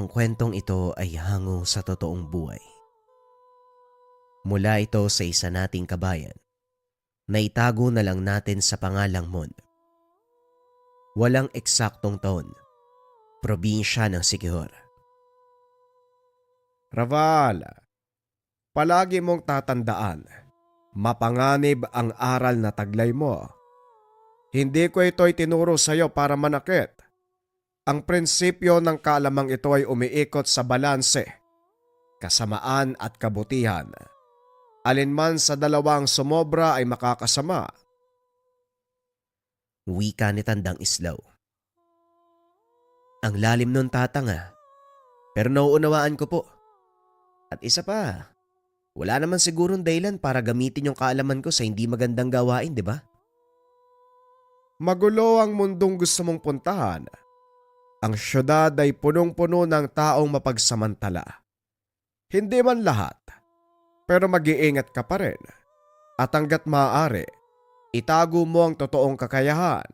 Ang kwentong ito ay hango sa totoong buhay. Mula ito sa isa nating kabayan na itago na lang natin sa pangalang Mon. Walang eksaktong taon, probinsya ng Siquijor. Raval, palagi mong tatandaan, mapanganib ang aral na taglay mo. Hindi ko ito'y tinuro sa iyo para manakit. Ang prinsipyo ng kaalamang ito ay umiikot sa balanse, kasamaan at kabutihan. Alinman sa dalawang sumobra ay makakasama. Wika ni Tandang Islaw. Ang lalim nun, tatang, pero nauunawaan ko po. At isa pa, wala naman sigurong dahilan para gamitin yung kaalaman ko sa hindi magandang gawain, di ba? Magulo ang mundong gusto mong puntahan. Ang syudad ay punong-puno ng taong mapagsamantala. Hindi man lahat, pero mag-iingat ka pa rin. At hanggat maaari, itago mo ang totoong kakayahan.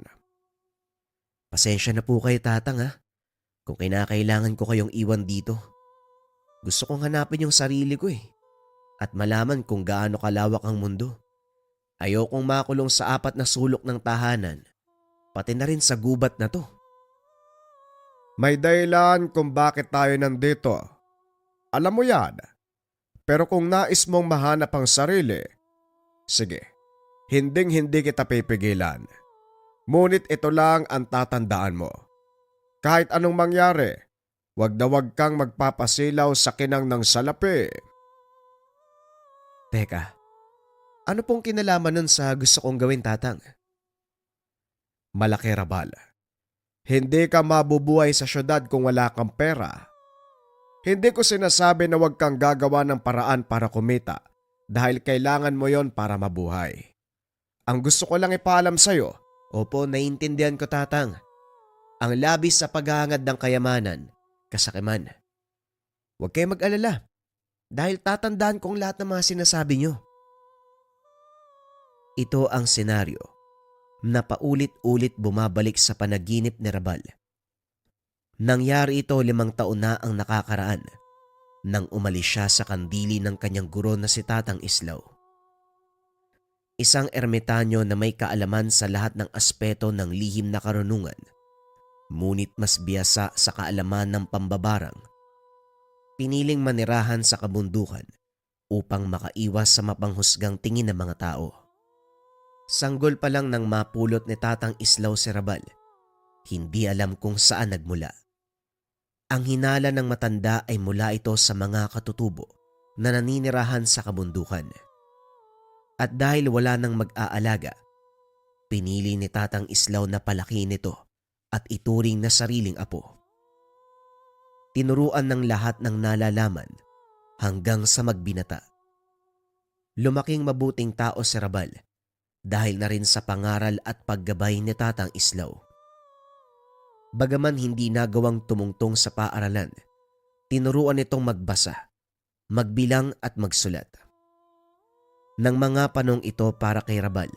Pasensya na po kayo, tatang, kung kinakailangan ko kayong iwan dito. Gusto kong hanapin yung sarili ko at malaman kung gaano kalawak ang mundo. Ayokong makulong sa apat na sulok ng tahanan, pati na rin sa gubat na to. May dahilan kung bakit tayo nandito. Alam mo yan. Pero kung nais mong mahanap ang sarili, sige, hinding-hindi kita pipigilan. Ngunit ito lang ang tatandaan mo. Kahit anong mangyari, wag na wag kang magpapasilaw sa kinang ng salapi. Teka, ano pong kinalaman nun sa gusto kong gawin, tatang? Malaki, Rabal. Hindi ka mabubuhay sa syudad kung wala kang pera. Hindi ko sinasabi na wag kang gagawa ng paraan para kumita dahil kailangan mo yon para mabuhay. Ang gusto ko lang ipaalam sa'yo, Opo, naiintindihan ko, tatang. Ang labis sa paghahangad ng kayamanan, kasakiman. Huwag kayo mag-alala dahil tatandaan kong lahat ng mga sinasabi nyo. Ito ang senaryo na paulit-ulit bumabalik sa panaginip ni Rabal. Nangyari ito 5 taon na ang nakakaraan nang umalis siya sa kandili ng kanyang guro na si Tatang Islaw. Isang ermitanyo na may kaalaman sa lahat ng aspeto ng lihim na karunungan, ngunit mas biyasa sa kaalaman ng pambabarang. Piniling manirahan sa kabundukan upang makaiwas sa mapanghusgang tingin ng mga tao. Sanggol pa lang nang mapulot ni Tatang Islaw si Rabal, hindi alam kung saan nagmula. Ang hinala ng matanda ay mula ito sa mga katutubo na naninirahan sa kabundukan. At dahil wala nang mag-aalaga, pinili ni Tatang Islaw na palakihin ito at ituring na sariling apo. Tinuruan ng lahat ng nalalaman hanggang sa magbinata. Lumaking mabuting tao si Rabal dahil na rin sa pangaral at paggabay ni Tatang Islaw. Bagaman hindi nagawang tumungtong sa paaralan, tinuruan itong magbasa, magbilang at magsulat. Nang mga panong ito para kay Rabal,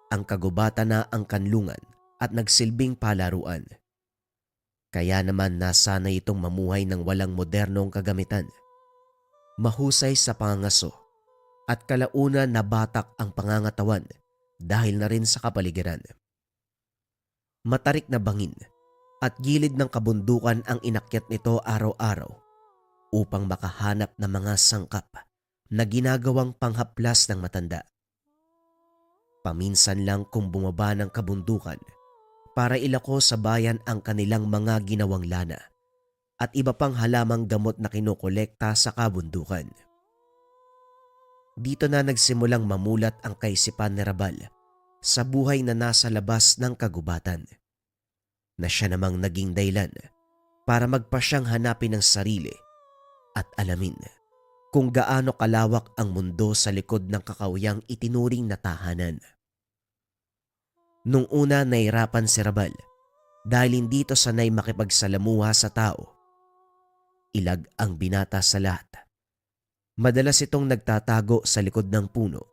ang kagubatan na ang kanlungan at nagsilbing palaruan. Kaya naman nasanay itong mamuhay ng walang modernong kagamitan. Mahusay sa pangangaso at kalauna na batak ang pangangatawan dahil na rin sa kapaligiran. Matarik na bangin at gilid ng kabundukan ang inakyat nito araw-araw upang makahanap ng mga sangkap na ginagawang panghaplas ng matanda. Paminsan lang kung bumaba ng kabundukan para ilako sa bayan ang kanilang mga ginawang lana at iba pang halamang gamot na kinokolekta sa kabundukan. Dito na nagsimulang mamulat ang kaisipan ni Rabal sa buhay na nasa labas ng kagubatan, na siya namang naging dahilan para magpasyang hanapin ang sarili at alamin kung gaano kalawak ang mundo sa likod ng kakawiyang itinuring na tahanan. Nung una nahirapan si Rabal dahil hindi ito sanay makipagsalamuha sa tao. Ilag ang binata sa lahat. Madalas itong nagtatago sa likod ng puno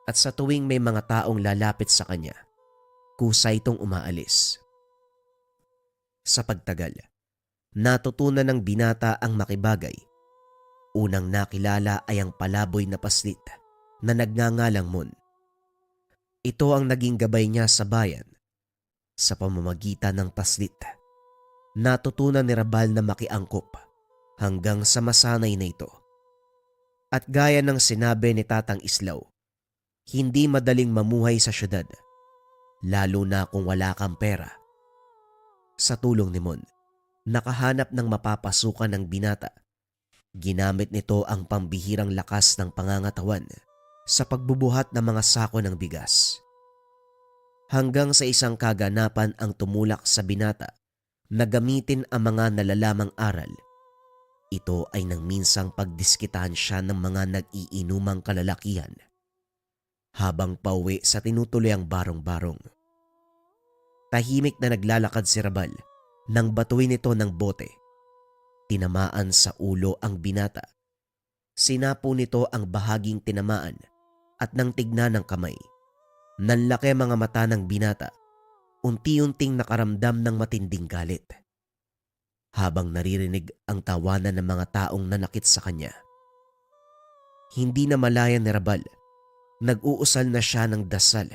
at sa tuwing may mga taong lalapit sa kanya, kusa itong umaalis. Sa pagtagal, Natutunan ng binata ang makibagay. Unang nakilala ay ang palaboy na paslit na nagngangalang Mon. Ito ang naging gabay niya sa bayan. Sa pamamagitan ng paslit, natutunan ni Rabal na makiangkop hanggang sa masanay na ito. At gaya ng sinabi ni Tatang Islaw, hindi madaling mamuhay sa syudad, lalo na kung wala kang pera. Sa tulong ni Mon, nakahanap ng mapapasukan ng binata. Ginamit nito ang pambihirang lakas ng pangangatawan sa pagbubuhat ng mga sako ng bigas. Hanggang sa isang kaganapan ang tumulak sa binata na gamitin ang mga nalalamang aral. Ito ay nang minsang pagdiskitahan siya ng mga nag-iinumang kalalakihan habang pauwi sa tinutuloyang barong-barong. Tahimik na naglalakad si Rabal nang batuin ito ng bote. Tinamaan sa ulo ang binata. Sinapo nito ang bahaging tinamaan at nang tignan ng kamay. Nanlaki mga mata ng binata. Unti-unting nakaramdam ng matinding galit. Habang naririnig ang tawanan ng mga taong nanakit sa kanya. Hindi na malaya ni Rabal. Nag-uusal na siya ng dasal.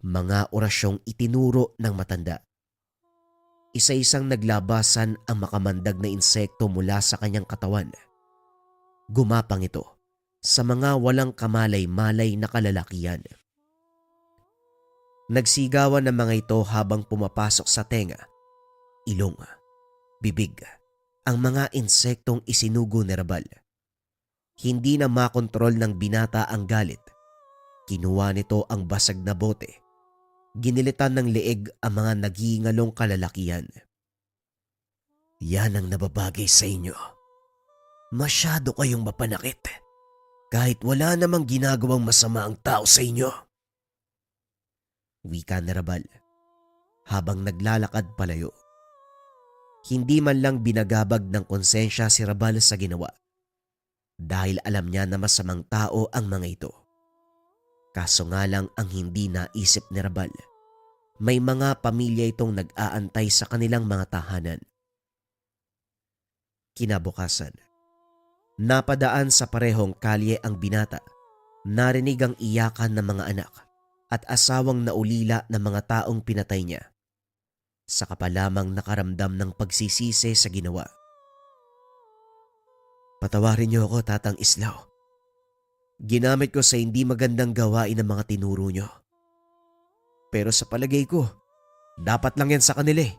Mga orasyong itinuro ng matanda. Isa-isang naglabasan ang makamandag na insekto mula sa kanyang katawan. Gumapang ito sa mga walang kamalay-malay na kalalakihan. Nagsigawan ng mga ito habang pumapasok sa tenga, ilong, bibig, ang mga insektong isinugo ni Rabal. Hindi na makontrol ng binata ang galit. Kinuha nito ang basag na bote. Ginilitan ng leeg ang mga naghihingalong kalalakihan. Yan ang nababagay sa inyo. Masyado kayong mapanakit. Kahit wala namang ginagawang masama ang tao sa inyo. Wika ni Rabal habang naglalakad palayo. Hindi man lang binagabag ng konsensya si Rabal sa ginawa dahil alam niya na masamang tao ang mga ito. Kaso nga lang ang hindi naisip ni Rabal, may mga pamilya itong nag-aantay sa kanilang mga tahanan. Kinabukasan, napadaan sa parehong kalye ang binata. Narinig ang iyakan ng mga anak at asawang naulila ng mga taong pinatay niya. Saka pa lamang nakaramdam ng pagsisisi sa ginawa. Patawarin niyo ako, Tatang Islaw. Ginamit ko sa hindi magandang gawain ng mga tinuro niyo. Pero sa palagay ko, dapat lang yan sa kanila eh.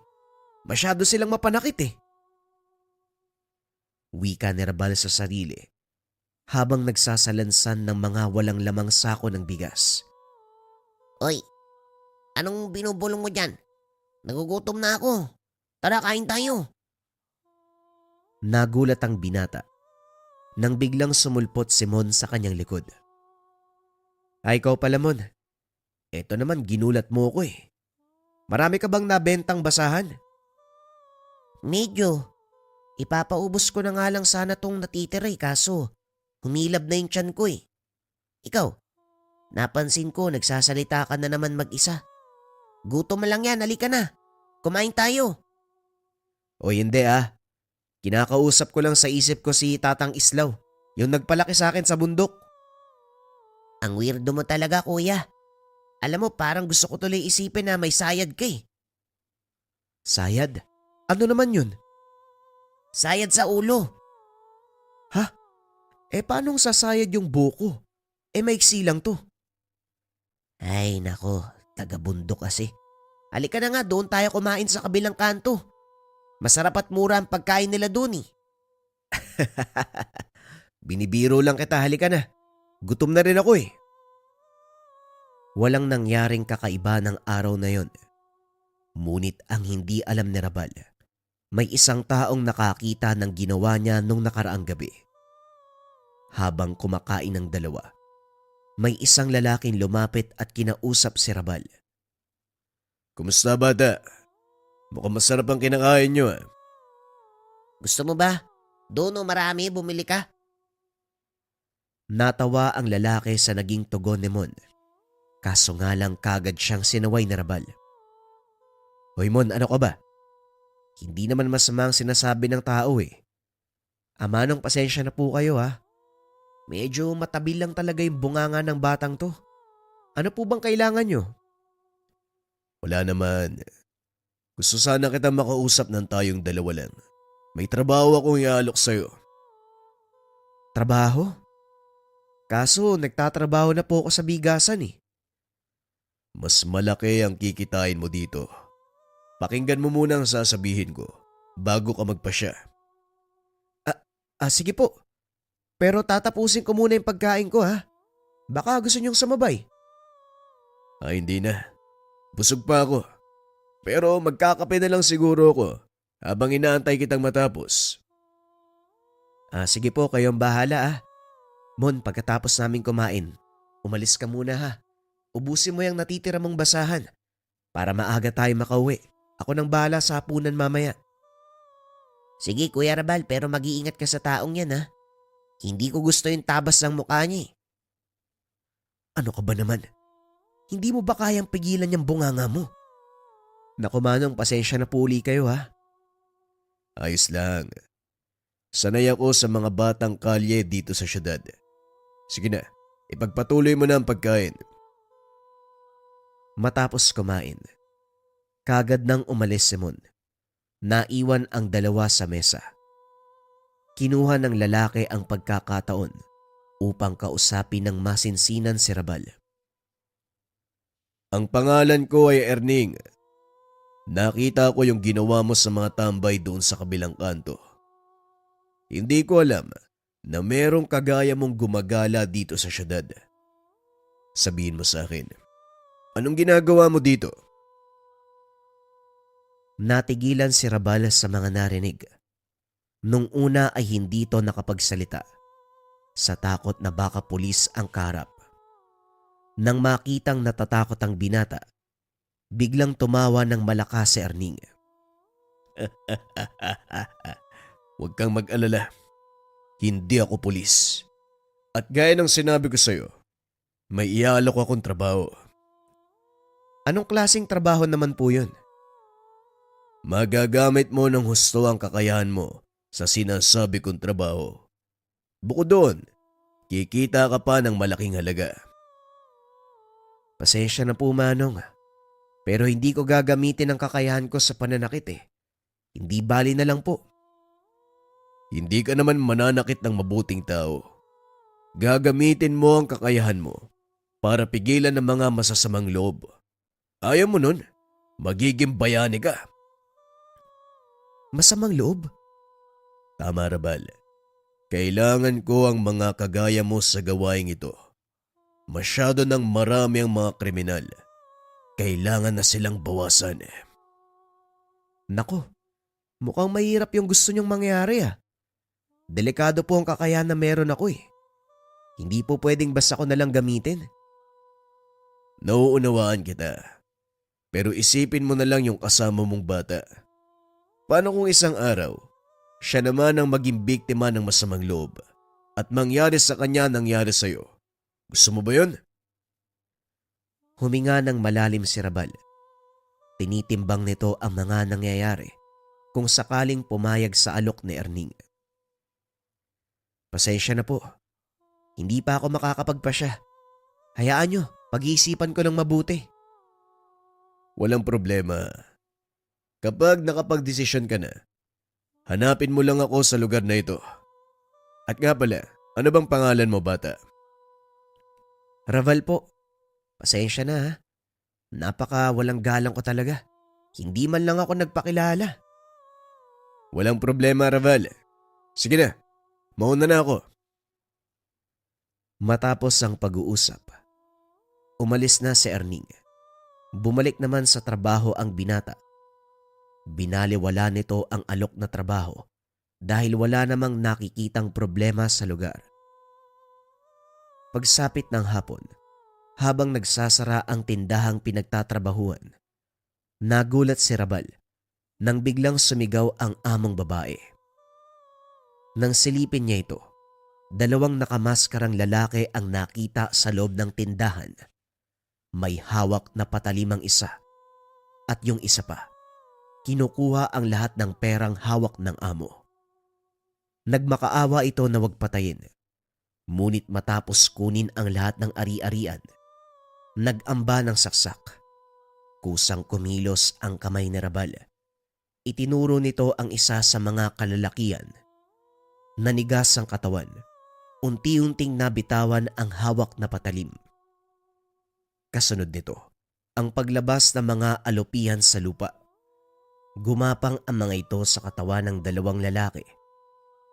Masyado silang mapanakit eh. Wika ni Rabal sa sarili habang nagsasalansan ng mga walang lamang sako ng bigas. Oy, anong binubulong mo dyan? Nagugutom na ako. Tara, kain tayo. Nagulat ang binata nang biglang sumulpot si Mon sa kanyang likod. Ay, ikaw pala, Mon. Eto naman, ginulat mo ko eh. Marami ka bang nabentang basahan? Medyo. Ipapaubos ko na nga lang sana tong natitira kaso humilab na yung tiyan ko eh. Ikaw, napansin ko nagsasalita ka na naman mag-isa. Gutom lang yan, halika na. Kumain tayo. O hindi ah. Kinakausap ko lang sa isip ko si Tatang Islaw, yung nagpalaki sa akin sa bundok. Ang weirdo mo talaga, kuya. Alam mo, parang gusto ko tuloy isipin na may sayad ka eh. Sayad? Ano naman yun? Sayad sa ulo. Ha? Paanong sasayad yung buko? Maiksi lang to. Ay nako, taga-bundok kasi. Halika na nga, doon tayo kumain sa kabilang kanto. Masarap at mura ang pagkain nila doon eh. Binibiro lang kita, halika na. Gutom na rin ako eh. Walang nangyaring kakaiba ng araw na yon. Ngunit ang hindi alam ni Rabal, may isang taong nakakita ng ginawa niya nung nakaraang gabi. Habang kumakain ng dalawa, may isang lalaking lumapit at kinausap si Rabal. Kumusta bata? Mukhang masarap ang kinakain niyo ah. Gusto mo ba? Doon o marami, bumili ka. Natawa ang lalaki sa naging tugon ni Mon. Kaso nga lang kagad siyang sinaway ni Rabal. Hoy Mon, ano ka ba? Hindi naman masama ang sinasabi ng tao eh. Manong, pasensya na po kayo ha. Medyo matabil lang talaga yung bunganga ng batang to. Ano po bang kailangan nyo? Wala naman. Gusto sana kita makausap ng tayong dalawa lang. May trabaho akong iaalok sa'yo. Trabaho? Kaso nagtatrabaho na po ako sa bigasan eh. Mas malaki ang kikitain mo dito. Pakinggan mo muna ang sasabihin ko bago ka magpasya. Sige po. Pero tatapusin ko muna yung pagkain ko ha. Baka gusto niyong sumabay. Hindi na. Busog pa ako. Pero magkakape na lang siguro ako habang inaantay kitang matapos. Sige po, kayong bahala ah. Mon, pagkatapos namin kumain, umalis ka muna ha. Ubusin mo yung natitira mong basahan para maaga tayo makauwi. Ako nang bahala sa hapunan mamaya. Sige Kuya Rabal, pero mag-iingat ka sa taong yan ha. Hindi ko gusto yung tabas ng mukha niya eh. Ano ka ba naman? Hindi mo ba kayang pigilan yung bunganga mo? Naku Manong, pasensya na po uli kayo ha. Ayos lang. Sanay ako sa mga batang kalye dito sa syudad. Sige na, ipagpatuloy mo na ang pagkain. Matapos kumain, kagad nang umalis si Mon. Naiwan ang dalawa sa mesa. Kinuha ng lalaki ang pagkakataon upang kausapin ng masinsinan si Rabal. Ang pangalan ko ay Erning. Nakita ko yung ginawa mo sa mga tambay doon sa kabilang kanto. Hindi ko alam na merong kagaya mong gumagala dito sa syudad. Sabihin mo sa akin, anong ginagawa mo dito? Natigilan si Rabal sa mga narinig. Nung una ay hindi ito nakapagsalita sa takot na baka pulis ang kaharap. Nang makitang natatakot ang binata, biglang tumawa ng malakas si Erning. Huwag kang mag-alala. Hindi ako pulis. At gaya ng sinabi ko sa'yo, may iaalok akong trabaho. Anong klaseng trabaho naman po yun? Magagamit mo ng husto ang kakayahan mo sa sinasabi kong trabaho. Bukod doon, kikita ka pa ng malaking halaga. Pasensya na po Manong, pero hindi ko gagamitin ang kakayahan ko sa pananakit eh. Hindi bali na lang po. Hindi ka naman mananakit ng mabuting tao. Gagamitin mo ang kakayahan mo para pigilan ng mga masasamang loob. Ayaw mo nun, magiging bayani ka. Masamang loob? Tama Rabal. Kailangan ko ang mga kagaya mo sa gawaing ito. Masyado nang marami ang mga kriminal. Kailangan na silang bawasan. Nako, mukhang mahirap yung gusto niyong mangyari ah. Delikado po ang kakayahan na meron ako eh. Hindi po pwedeng basta ko nalang gamitin. Nauunawaan kita. Pero isipin mo na lang yung kasama mong bata. Paano kung isang araw, siya naman ang maging biktima ng masamang loob at mangyari sa kanya nangyari sa'yo? Gusto mo ba yun? Huminga ng malalim si Rabal. Tinitimbang nito ang mga nangyayari kung sakaling pumayag sa alok ni Erning. Pasensya na po. Hindi pa ako makakapagpasya. Hayaan nyo, pag-iisipan ko ng mabuti. Walang problema. Kapag nakapagdesisyon ka na, hanapin mo lang ako sa lugar na ito. At nga pala, ano bang pangalan mo bata? Raval po. Pasensya na ha. Napaka walang galang ko talaga. Hindi man lang ako nagpakilala. Walang problema Raval. Sige na, mauna na ako. Matapos ang pag-uusap, umalis na si Erning. Bumalik naman sa trabaho ang binata. Binaliwala nito ang alok na trabaho dahil wala namang nakikitang problema sa lugar. Pagsapit ng hapon, habang nagsasara ang tindahang pinagtatrabahuan, nagulat si Rabal nang biglang sumigaw ang among babae. Nang silipin niya ito, dalawang nakamaskarang lalaki ang nakita sa loob ng tindahan. May hawak na patalimang isa at yung isa pa kinukuha ang lahat ng perang hawak ng amo. Nagmakaawa ito na wag patayin. Ngunit matapos kunin ang lahat ng ari-arian, nag-amba ng saksak. Kusang kumilos ang kamay ni Rabal. Itinuro nito ang isa sa mga kalalakian. Nanigas ang katawan. Unti-unting nabitawan ang hawak na patalim. Kasunod nito, ang paglabas ng mga alopihan sa lupa. Gumapang ang mga ito sa katawan ng dalawang lalaki.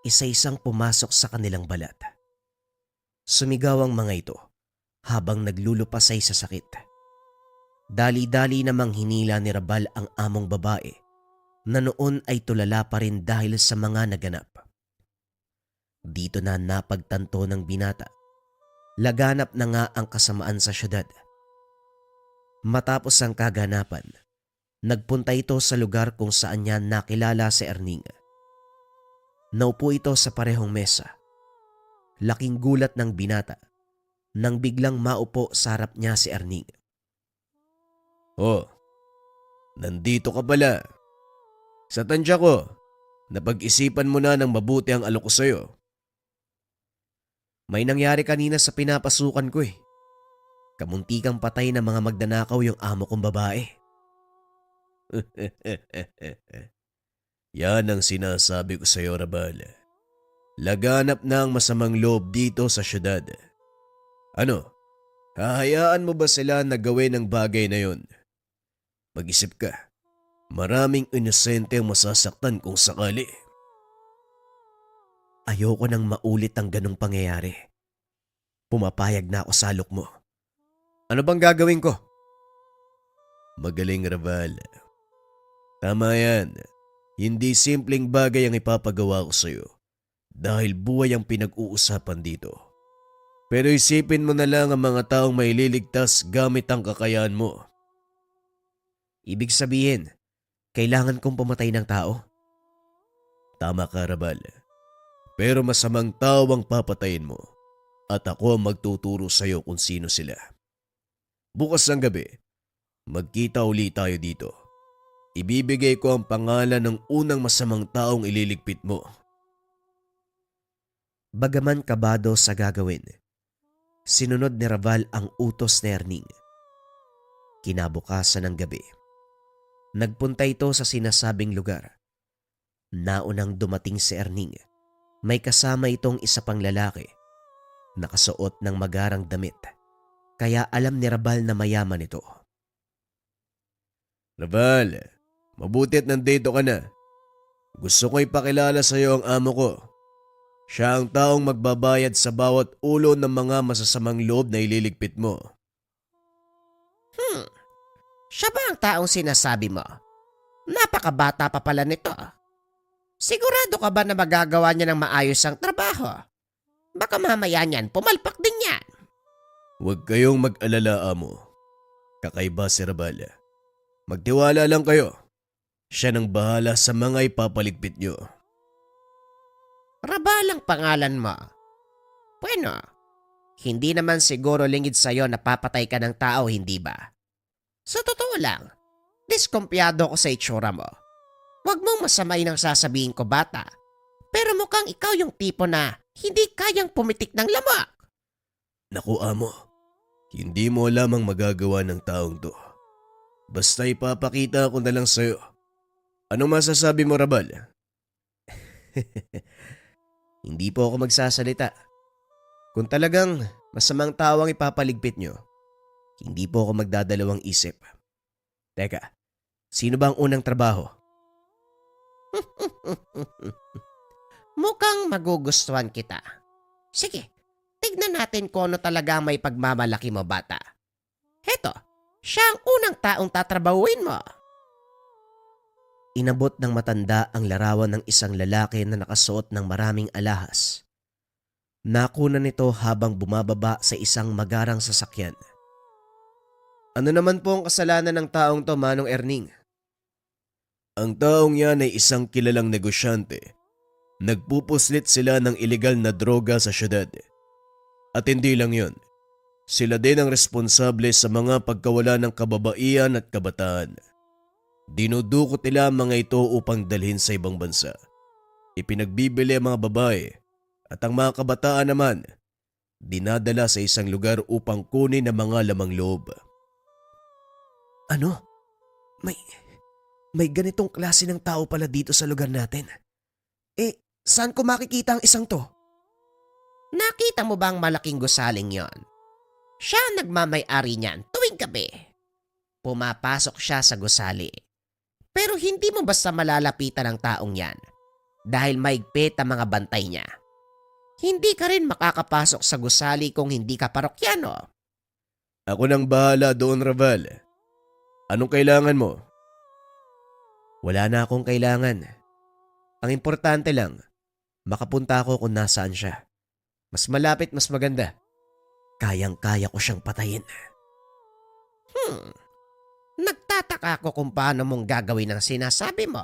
Isa-isang pumasok sa kanilang balat. Sumigaw ang mga ito habang naglulupasay sa sakit. Dali-dali namang hinila ni Rabal ang among babae na noon ay tulala pa rin dahil sa mga naganap. Dito na napagtanto ng binata. Laganap na nga ang kasamaan sa syudad. Matapos ang kaganapan, nagpunta ito sa lugar kung saan niya nakilala si Erning. Naupo ito sa parehong mesa. Laking gulat ng binata nang biglang maupo sa harap niya si Erning. Oh, nandito ka pala. Sa tansya ko, napag-isipan mo na ng mabuti ang alok ko sa'yo. May nangyari kanina sa pinapasukan ko eh. Kamuntikang patay na mga magnanakaw yung amo kong babae. Yan ang sinasabi ko sa'yo, Rabal. Laganap na ang masamang loob dito sa syudad. Ano, hahayaan mo ba sila na gawin ang bagay na yon? Mag-isip ka, maraming inosente ang masasaktan kung sakali. Ayoko nang maulit ang ganong pangyayari. Pumapayag na ako sa alok mo. Ano bang gagawin ko? Magaling, Rabal. Tama yan. Hindi simpleng bagay ang ipapagawa ko sa'yo dahil buhay ang pinag-uusapan dito. Pero isipin mo na lang ang mga taong maililigtas gamit ang kakayahan mo. Ibig sabihin, kailangan kong pumatay ng tao? Tama ka, Rabal. Pero masamang tao ang papatayin mo at ako ang magtuturo sa'yo kung sino sila. Bukas ng gabi, magkita uli tayo dito. Ibibigay ko ang pangalan ng unang masamang taong ililigpit mo. Bagaman kabado sa gagawin, sinunod ni Rabal ang utos ni Erning. Kinabukasan ng gabi, nagpunta ito sa sinasabing lugar. Naunang dumating si Erning. May kasama itong isa pang lalaki. Nakasuot ng magarang damit. Kaya alam ni Rabal na mayaman ito. Rabal, mabuti at nandito ka na. Gusto ko ipakilala sa iyo ang amo ko. Siya ang taong magbabayad sa bawat ulo ng mga masasamang loob na ililigpit mo. Siya ba ang taong sinasabi mo? Napakabata pa pala nito. Sigurado ka ba na magagawa niya ng maayos ang trabaho? Baka mamaya niyan, pumalpak din yan. Huwag kayong mag-alala, amo. Kakaiba si Rabal. Magtiwala lang kayo. Siya nang bahala sa mga ipapaligpit niyo. Rabal ang pangalan mo. Bueno, hindi naman siguro lingid sa'yo na papatay ka ng tao, hindi ba? Sa totoo lang, diskumpiyado ko sa itsura mo. Huwag mong masamay ng sasabihin ko, bata. Pero mukhang ikaw yung tipo na hindi kayang pumitik ng lamok. Naku, amo. Hindi mo alam ang magagawa ng taong to. Basta ipapakita ko na lang sa'yo. Anong masasabi mo, Rabal? Hindi po ako magsasalita. Kung talagang masamang tao ang ipapaligpit nyo, hindi po ako magdadalawang isip. Teka, sino ba ang unang trabaho? Mukhang magugustuhan kita. Sige, tignan natin kung ano talaga ang may pagmamalaki mo, bata. Heto, siya ang unang taong tatrabahuin mo. Inabot ng matanda ang larawan ng isang lalaki na nakasuot ng maraming alahas. Nakunan nito habang bumababa sa isang magarang sasakyan. Ano naman po ang kasalanan ng taong to, Manong Erning? Ang taong yan ay isang kilalang negosyante. Nagpupuslit sila ng ilegal na droga sa syudad. At hindi lang yun. Sila din ang responsable sa mga pagkawala ng kababaihan at kabataan. Dinudukot nila ang mga ito upang dalhin sa ibang bansa. Ipinagbibili ang mga babae at ang mga kabataan naman dinadala sa isang lugar upang kunin ang mga lamang loob. Ano? May ganitong klase ng tao pala dito sa lugar natin. Saan ko makikita ang isang to? Nakita mo ba ang malaking gusaling yon? Siya ang nagmamay-ari niyan tuwing gabi. Pumapasok siya sa gusali. Pero hindi mo basta malalapitan ang taong yan dahil maigpit ang mga bantay niya. Hindi ka rin makakapasok sa gusali kung hindi ka parokyano. Ako nang bahala doon, Raval. Anong kailangan mo? Wala na akong kailangan. Ang importante lang, makapunta ako kung nasaan siya. Mas malapit, mas maganda. Kayang-kaya ko siyang patayin. Nagtataka ako kung paano mong gagawin ang sinasabi mo.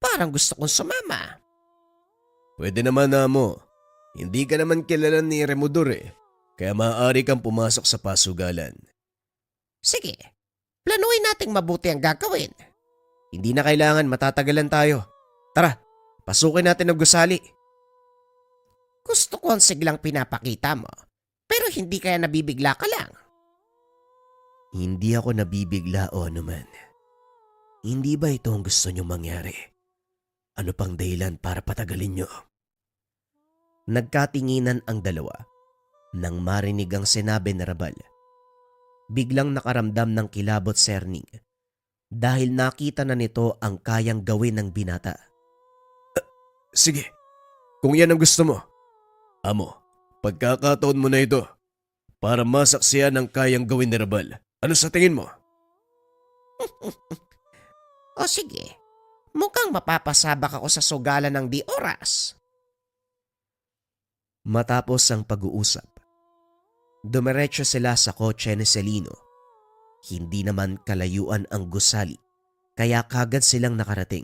Parang gusto kong sumama. Pwede naman, Amo. Hindi ka naman kilala ni Remodor kaya maaari kang pumasok sa pasugalan. Sige, planuin nating mabuti ang gagawin. Hindi na kailangan, matatagalan tayo. Tara, pasukin natin ang gusali. Gusto ko ang siglang pinapakita mo, pero hindi kaya nabibigla ka lang. Hindi ako nabibigla o anuman. Hindi ba ito ang gusto niyong mangyari? Ano pang dahilan para patagalin niyo? Nagkatinginan ang dalawa nang marinig ang sinabi ni Rabal. Biglang nakaramdam ng kilabot si Erning dahil nakita na nito ang kayang gawin ng binata. Sige, kung yan ang gusto mo. Amo, pagkakataon mo na ito para masaksiyan ang kayang gawin ni Rabal. Ano sa tingin mo? O sige, mukhang mapapasabak ako sa sugalan ng di oras. Matapos ang pag-uusap, dumiretso sila sa kotse ni Celino. Hindi naman kalayuan ang gusali, kaya kagad silang nakarating.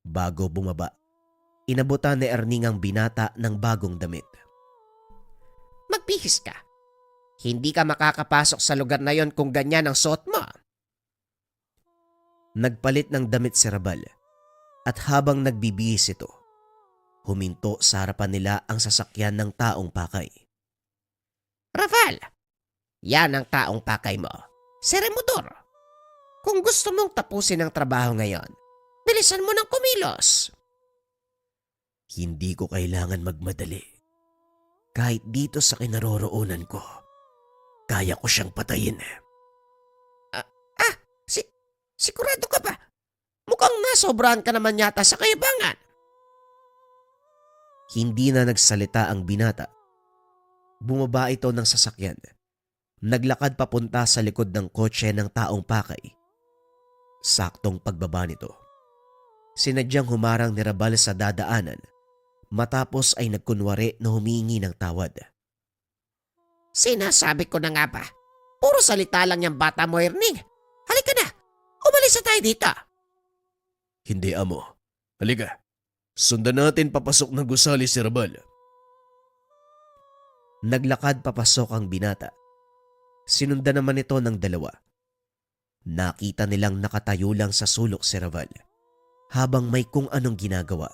Bago bumaba, inabutan ni Erning ang binata ng bagong damit. Magbihis ka. Hindi ka makakapasok sa lugar na yon kung ganyan ang suot mo. Nagpalit ng damit si Rabal at habang nagbibihis ito, huminto sa harapan nila ang sasakyan ng taong pakay. Raval, yan ang taong pakay mo. Si Remodor. Kung gusto mong tapusin ang trabaho ngayon, bilisan mo ng kumilos. Hindi ko kailangan magmadali. Kahit dito sa kinaroroonan ko, kaya ko siyang patayin. Sigurado ka ba? Mukhang nasobrahan ka naman yata sa kayabangan. Hindi na nagsalita ang binata. Bumaba ito ng sasakyan. Naglakad papunta sa likod ng kotse ng taong pakay. Saktong pagbaba nito, sinadyang humarang ni Rabal sa dadaanan matapos ay nagkunwari na humingi ng tawad. Sinasabi ko na nga ba? Puro salita lang yung bata mo, Erning. Halika na. Umalis na tayo dito. Hindi, Amo. Halika. Sundan natin papasok ng gusali si Rabal. Naglakad papasok ang binata. Sinundan naman ito ng dalawa. Nakita nilang nakatayo lang sa sulok si Raval habang may kung anong ginagawa.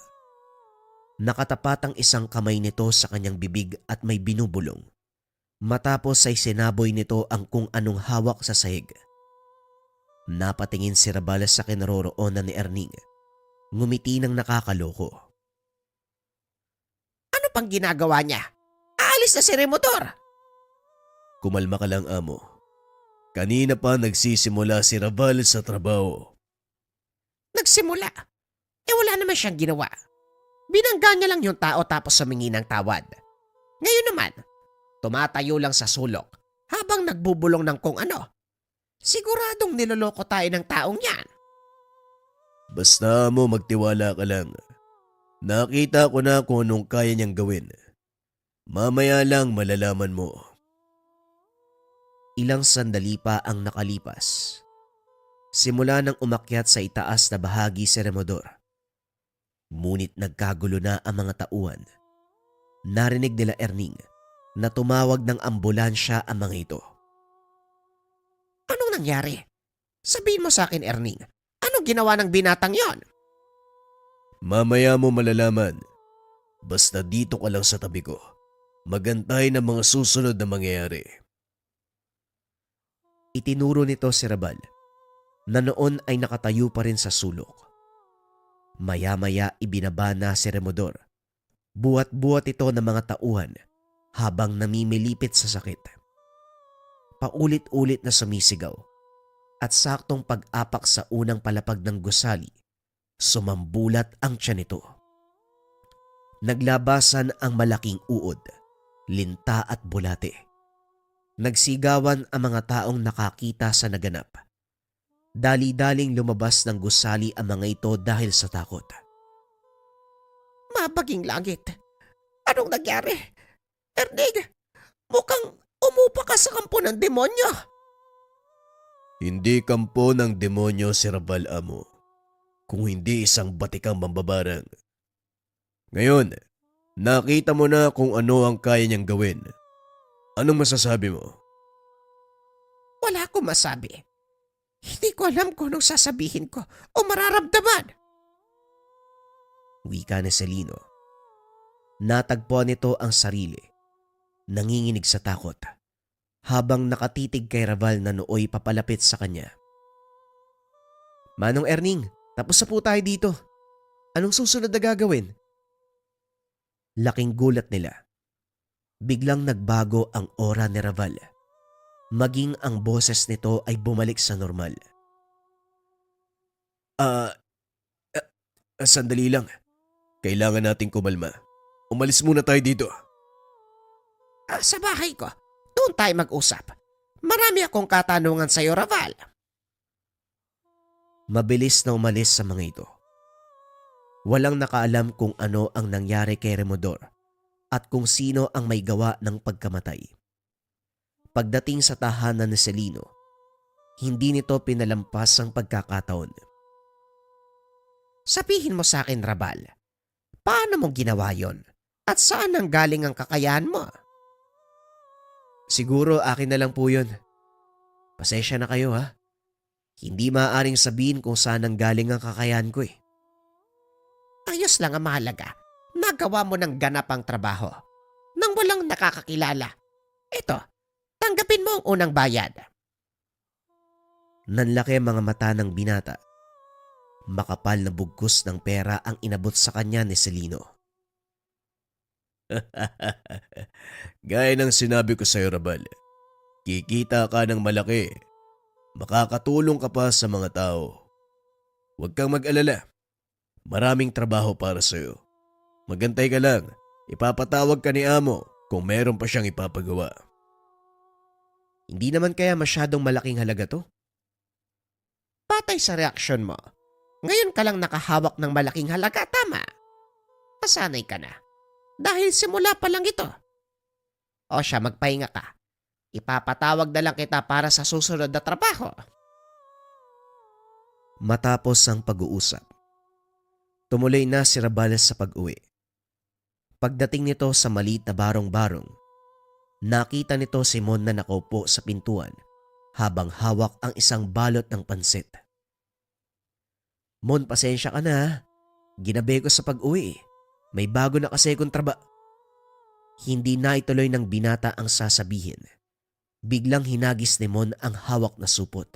Nakatapat ang isang kamay nito sa kanyang bibig at may binubulong. Matapos ay sinaboy nito ang kung anong hawak sa sahig. Napatingin si Raval sa kinaroroonan ni Erning. Ngumiti ng nakakaloko. Ano pang ginagawa niya? Aalis na si Remodor. Kumalma ka lang, Amo. Kanina pa nagsisimula si Raval sa trabaho. Nagsimula. Wala naman siyang ginawa. Binangga niya lang yung tao tapos sumingi ng tawad. Ngayon naman, tumatayo lang sa sulok habang nagbubulong ng kung ano. Siguradong niloloko tayo ng taong yan. Basta mo magtiwala ka lang. Nakita ko na kung anong kaya niyang gawin. Mamaya lang malalaman mo. Ilang sandali pa ang nakalipas. Simula nang umakyat sa itaas na bahagi si Remodor. Ngunit nagkagulo na ang mga tauhan. Narinig nila Erning na tumawag ng ambulansya ang mga ito. Anong nangyari? Sabihin mo sa akin, Erning, anong ginawa ng binatang yon? Mamaya mo malalaman. Basta dito ka lang sa tabi ko. Magantay ng mga susunod na mangyayari. Itinuro nito si Rabal na noon ay nakatayo pa rin sa sulok. Maya-maya ibinaba na si Remodor. Buhat-buhat ito ng mga tauhan habang namimilipit sa sakit. Paulit-ulit na sumisigaw at saktong pag-apak sa unang palapag ng gusali, sumambulat ang tiyan nito. Naglabasan ang malaking uod, linta at bulate. Nagsigawan ang mga taong nakakita sa naganap. Dali-daling lumabas ng gusali ang mga ito dahil sa takot. Mabaging langit. Anong nangyari? Erning, mukhang umupa ka sa kampo ng demonyo. Hindi kampo ng demonyo si Rabal Amo, kung hindi isang batikang mambabarang. Ngayon, nakita mo na kung ano ang kaya niyang gawin. Anong masasabi mo? Wala akong masabi. Hindi ko alam kung anong sasabihin ko o mararamdaman. Wika ni Celino. Natagpuan nito ang sarili, nanginginig sa takot, habang nakatitig kay Raval na nooy papalapit sa kanya. Manong Erning, tapos na po tayo dito. Anong susunod na gagawin? Laking gulat nila. Biglang nagbago ang aura ni Raval. Maging ang boses nito ay bumalik sa normal. Sandali lang. Kailangan nating kumalma. Umalis muna tayo dito. Sa bahay ko, doon tayo mag-usap. Marami akong katanungan sa iyo, Raval. Mabilis na umalis sa mga ito. Walang nakaalam kung ano ang nangyari kay Remodor at kung sino ang may gawa ng pagkamatay. Pagdating sa tahanan ni Celino, hindi nito pinalampas ang pagkakataon. Sabihin mo sa akin, Raval, paano mo ginawa yon? At saan ang galing ang kakayahan mo? Siguro akin na lang po yun. Pasensya na kayo ha. Hindi maaaring sabihin kung saan ang galing ang kakayahan ko eh. Ayos lang ang mahalaga. Nagawa mo ng ganapang trabaho. Nang walang nakakakilala. Ito, tanggapin mo ang unang bayad. Nanlaki ang mga mata ng binata. Makapal na bugkos ng pera ang inabot sa kanya ni Celino. Gaya ng sinabi ko sa iyo, Rabal, kikita ka ng malaki. Makakatulong ka pa sa mga tao. Huwag kang mag-alala. Maraming trabaho para sa iyo. Magantay ka lang. Ipapatawag ka ni Amo kung meron pa siyang ipapagawa. Hindi naman kaya masyadong malaking halaga to? Patay sa reaksyon mo. Ngayon ka lang nakahawak ng malaking halaga, tama? Masanay ka na. Dahil simula pa lang ito. O siya, magpahinga ka. Ipapatawag na lang kita para sa susunod na trabaho. Matapos ang pag-uusap, tumuloy na si Rabales sa pag-uwi. Pagdating nito sa maliit na barong-barong, nakita nito si Mon na nakaupo sa pintuan habang hawak ang isang balot ng pansit. Mon, pasensya ka na ha. Ginabi ko sa pag-uwi. May bago na kasi kong Hindi na ituloy ng binata ang sasabihin. Biglang hinagis ni Mon ang hawak na supot.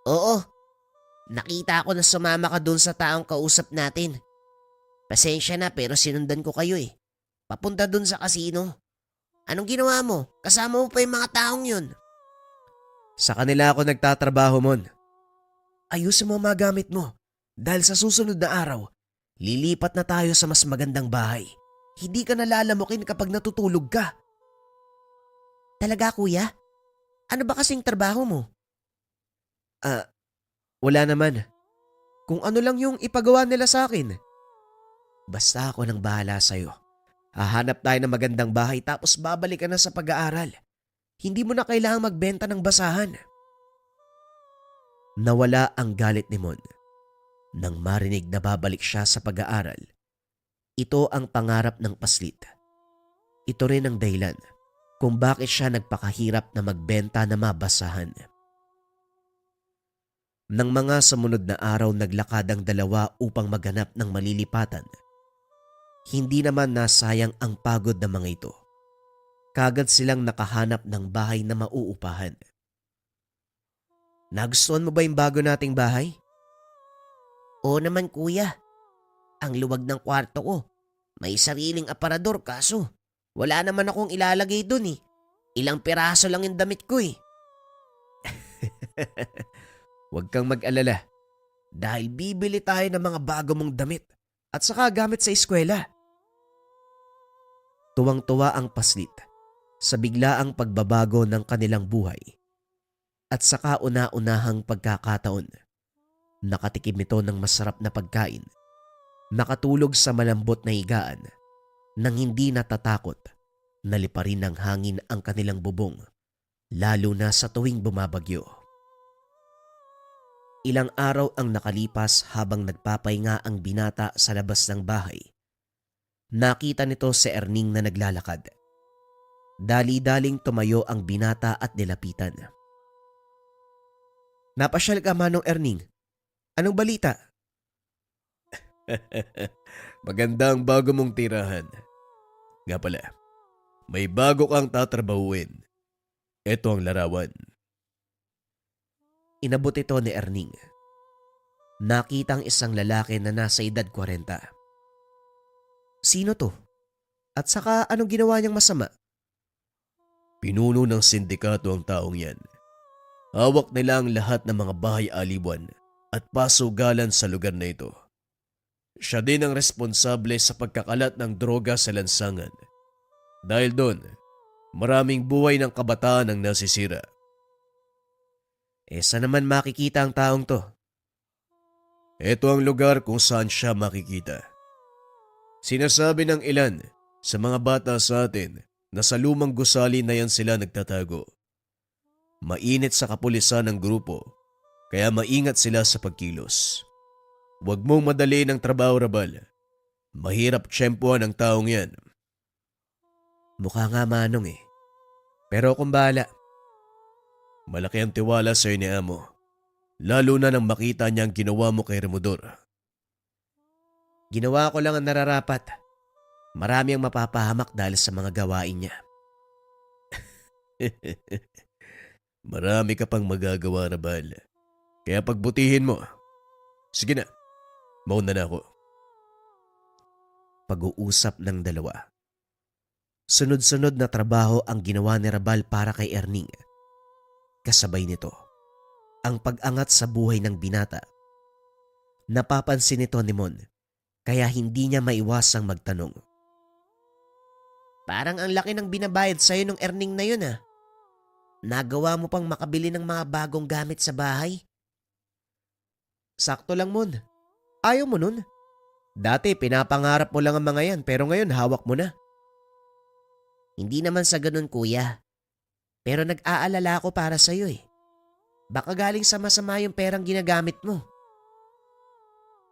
Oo, nakita ko na sumama ka dun sa taong kausap natin. Pasensya na pero sinundan ko kayo eh. Papunta dun sa kasino. Anong ginawa mo? Kasama mo pa yung mga taong yun. Sa kanila ako nagtatrabaho, Mon. Ayusin mo ang mga gamit mo. Dahil sa susunod na araw, lilipat na tayo sa mas magandang bahay. Hindi ka nalalamukin kapag natutulog ka. Talaga, kuya? Ano ba kasing trabaho mo? Wala naman. Kung ano lang yung ipagawa nila sa akin. Basta ako nang bahala sa'yo. Hahanap tayo ng magandang bahay tapos babalik ka na sa pag-aaral. Hindi mo na kailangang magbenta ng basahan. Nawala ang galit ni Mon. Nang marinig na babalik siya sa pag-aaral, ito ang pangarap ng paslit. Ito rin ang dahilan kung bakit siya nagpakahirap na magbenta ng mabasahan. Nang mga sumunod na araw naglakad ang dalawa upang maghanap ng malilipatan. Hindi naman nasayang ang pagod ng mga ito. Kagad silang nakahanap ng bahay na mauupahan. Nagustuhan mo ba yung bago nating bahay? Oo naman kuya. Ang luwag ng kwarto ko. May sariling aparador kaso wala naman akong ilalagay dun eh. Ilang piraso lang yung damit ko eh. Huwag kang mag-alala. Dahil bibili tayo ng mga bago mong damit at saka gamit sa eskwela. Tuwang-tuwa ang paslit sa biglaang pagbabago ng kanilang buhay at saka una-unahang pagkakataon. Nakatikim ito ng masarap na pagkain, nakatulog sa malambot na higaan nang hindi natatakot na liparin ng hangin ang kanilang bubong lalo na sa tuwing bumabagyo. Ilang araw ang nakalipas habang nagpapahinga ang binata sa labas ng bahay. Nakita nito si Erning na naglalakad. Dali-daling tumayo ang binata at nilapitan. Napasyal ka manong Erning. Anong balita? Maganda ang bago mong tirahan. Nga pala, may bago kang tatrabahuin. Ito ang larawan. Inabot ito ni Erning. Nakitang isang lalaki na nasa edad 40. Sino to? At saka anong ginawa niyang masama? Pinuno ng sindikato ang taong yan. Hawak nila ang lahat ng mga bahay-aliwan at pasugalan sa lugar na ito. Siya din ang responsable sa pagkakalat ng droga sa lansangan. Dahil doon, maraming buhay ng kabataan ang nasisira. Saan naman makikita ang taong to? Ito ang lugar kung saan siya makikita. Sinasabi ng ilan sa mga bata sa atin na sa lumang gusali na yan sila nagtatago. Mainit sa kapulisan ng grupo, kaya maingat sila sa pagkilos. Huwag mong madali ng trabaho, Rabal. Mahirap tiyempuan ang taong yan. Mukha nga manong eh. Pero kung bahala. Malaki ang tiwala sa iyo ni Amo. Lalo na nang makita niya ang ginawa mo kay Remodor. Ginawa ko lang ang nararapat. Marami ang mapapahamak dahil sa mga gawain niya. Marami ka pang magagawa, Rabal. Kaya pagbutihin mo. Sige na, mauna na ako. Pag-uusap ng dalawa. Sunod-sunod na trabaho ang ginawa ni Rabal para kay Erning. Kasabay nito, ang pag-angat sa buhay ng binata. Napapansin nito ni Mon, kaya hindi niya maiwasang magtanong. Parang ang laki ng binabayad sa'yo nung Erning na yun ah. Nagawa mo pang makabili ng mga bagong gamit sa bahay? Sakto lang, Mon. Ayaw mo nun. Dati pinapangarap mo lang ang mga yan pero ngayon hawak mo na. Hindi naman sa ganun kuya. Pero nag-aalala ako para sa'yo eh. Baka galing sa masama yung perang ginagamit mo.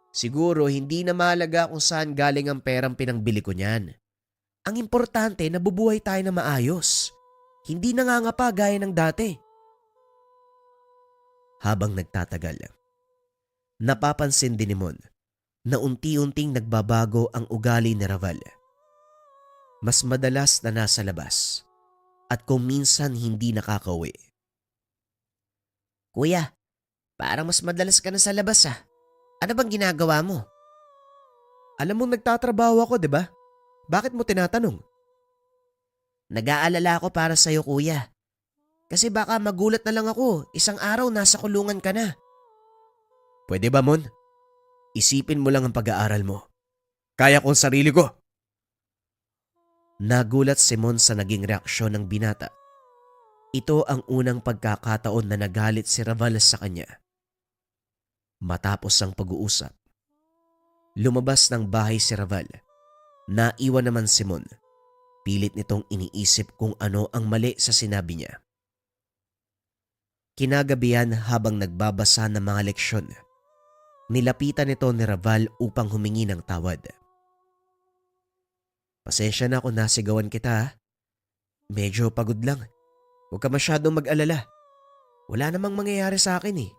Siguro hindi na mahalaga kung saan galing ang perang pinangbili ko niyan. Ang importante nabubuhay tayo na maayos. Hindi nangangapa gaya ng dati. Habang nagtatagal, napapansin din ni Mon na unti-unting nagbabago ang ugali ni Raval. Mas madalas na nasa labas at kung minsan hindi nakakauwi. Kuya, parang mas madalas ka na sa labas ah. Ano bang ginagawa mo? Alam mo nagtatrabaho ako, 'di ba? Bakit mo tinatanong? Nag-aalala ako para sa'yo kuya. Kasi baka magulat na lang ako, isang araw nasa kulungan ka na. Pwede ba, Mon? Isipin mo lang ang pag-aaral mo. Kaya ko ang sarili ko. Nagulat si Mon sa naging reaksyon ng binata. Ito ang unang pagkakataon na nagalit si Raval sa kanya. Matapos ang pag-uusap, lumabas ng bahay si Raval. Naiwan naman si Mon. Pilit nitong iniisip kung ano ang mali sa sinabi niya. Kinagabihan habang nagbabasa ng mga leksyon, nilapitan nito ni Raval upang humingi ng tawad. Pasensya na kung nasigawan kita ha. Medyo pagod lang. Huwag ka masyadong mag-alala. Wala namang mangyayari sa akin eh.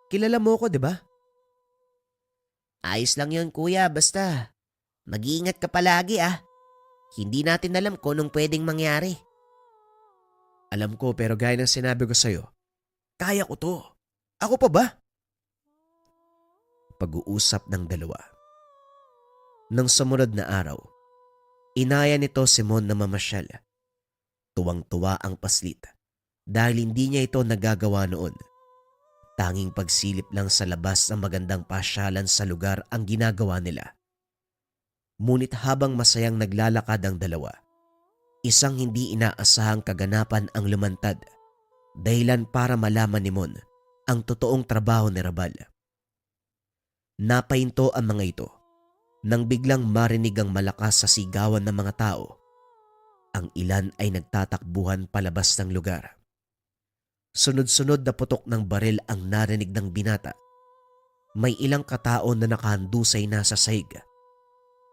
Kilala mo ko, di ba? Ayos lang yun kuya, basta mag-iingat ka palagi ah. Hindi natin alam kung anong pwedeng mangyari. Alam ko pero gaya ng sinabi ko sa'yo, kaya ko to. Ako pa ba? Pag-uusap ng dalawa. Nang sumunod na araw, inaya nito si Mon na mamasyal. Tuwang-tuwa ang paslit dahil hindi niya ito nagagawa noon. Tanging pagsilip lang sa labas ng magandang pasyalan sa lugar ang ginagawa nila. Ngunit habang masayang naglalakad ang dalawa, isang hindi inaasahang kaganapan ang lumantad, dahilan para malaman ni Mon ang totoong trabaho ni Rabal. Napahinto ang mga ito nang biglang marinig ang malakas sa sigawan ng mga tao. Ang ilan ay nagtatakbuhan palabas ng lugar. Sunod-sunod na putok ng baril ang narinig ng binata. May ilang katao na nakahandusay na sa sahig.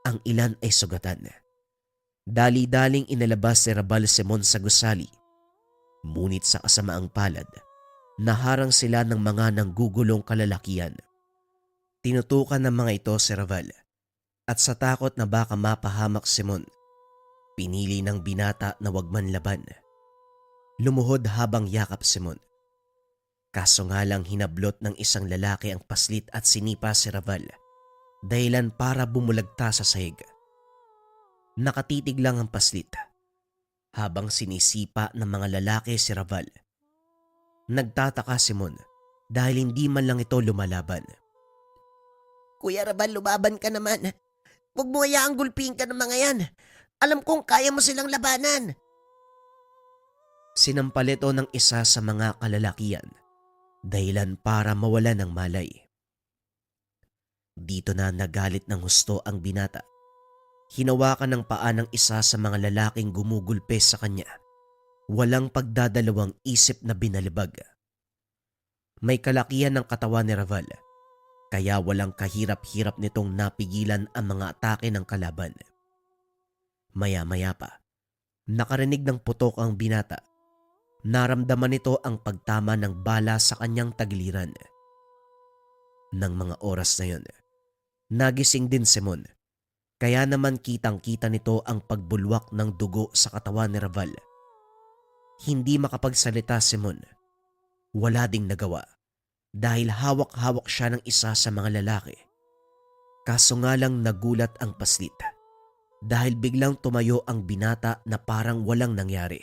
Ang ilan ay sugatan. Dali-daling inalabas ni Rabal Simon sa gusali. Ngunit sa kasamaang palad, naharang sila ng mga nanggugulong kalalakian. Tinutukan ng mga ito si Rabal at sa takot na baka mapahamak si Mon, pinili ng binata na wag man laban. Lumuhod habang yakap si Mon. Kaso nga lang hinablot ng isang lalaki ang paslit at sinipa si Rabal, dahilan para bumulagta sa sahig. Nakatitig lang ang paslit habang sinisipa ng mga lalaki si Rabal. Nagtataka si Mon dahil hindi man lang ito lumalaban. Kuya Rabal, lumaban ka naman. Huwag mo hayaang gulpihin ka ng mga yan. Alam kong kaya mo silang labanan. Sinampal ito ng isa sa mga kalalakian, dahilan para mawala ng malay. Dito na nagalit ng husto ang binata. Hinawakan ng paa ng isa sa mga lalaking gumugulpe sa kanya. Walang pagdadalawang isip na binalibag. May kalakihan ng katawan ni Raval, kaya walang kahirap-hirap nitong napigilan ang mga atake ng kalaban. Maya-maya pa, nakarinig ng putok ang binata. Naramdaman nito ang pagtama ng bala sa kanyang tagiliran. Nang mga oras na yon, nagising din si Mon. Kaya naman kitang-kita nito ang pagbulwak ng dugo sa katawan ni Raval. Hindi makapagsalita si Mon. Wala ding nagawa dahil hawak-hawak siya ng isa sa mga lalaki. Kaso nga lang nagulat ang paslit dahil biglang tumayo ang binata na parang walang nangyari.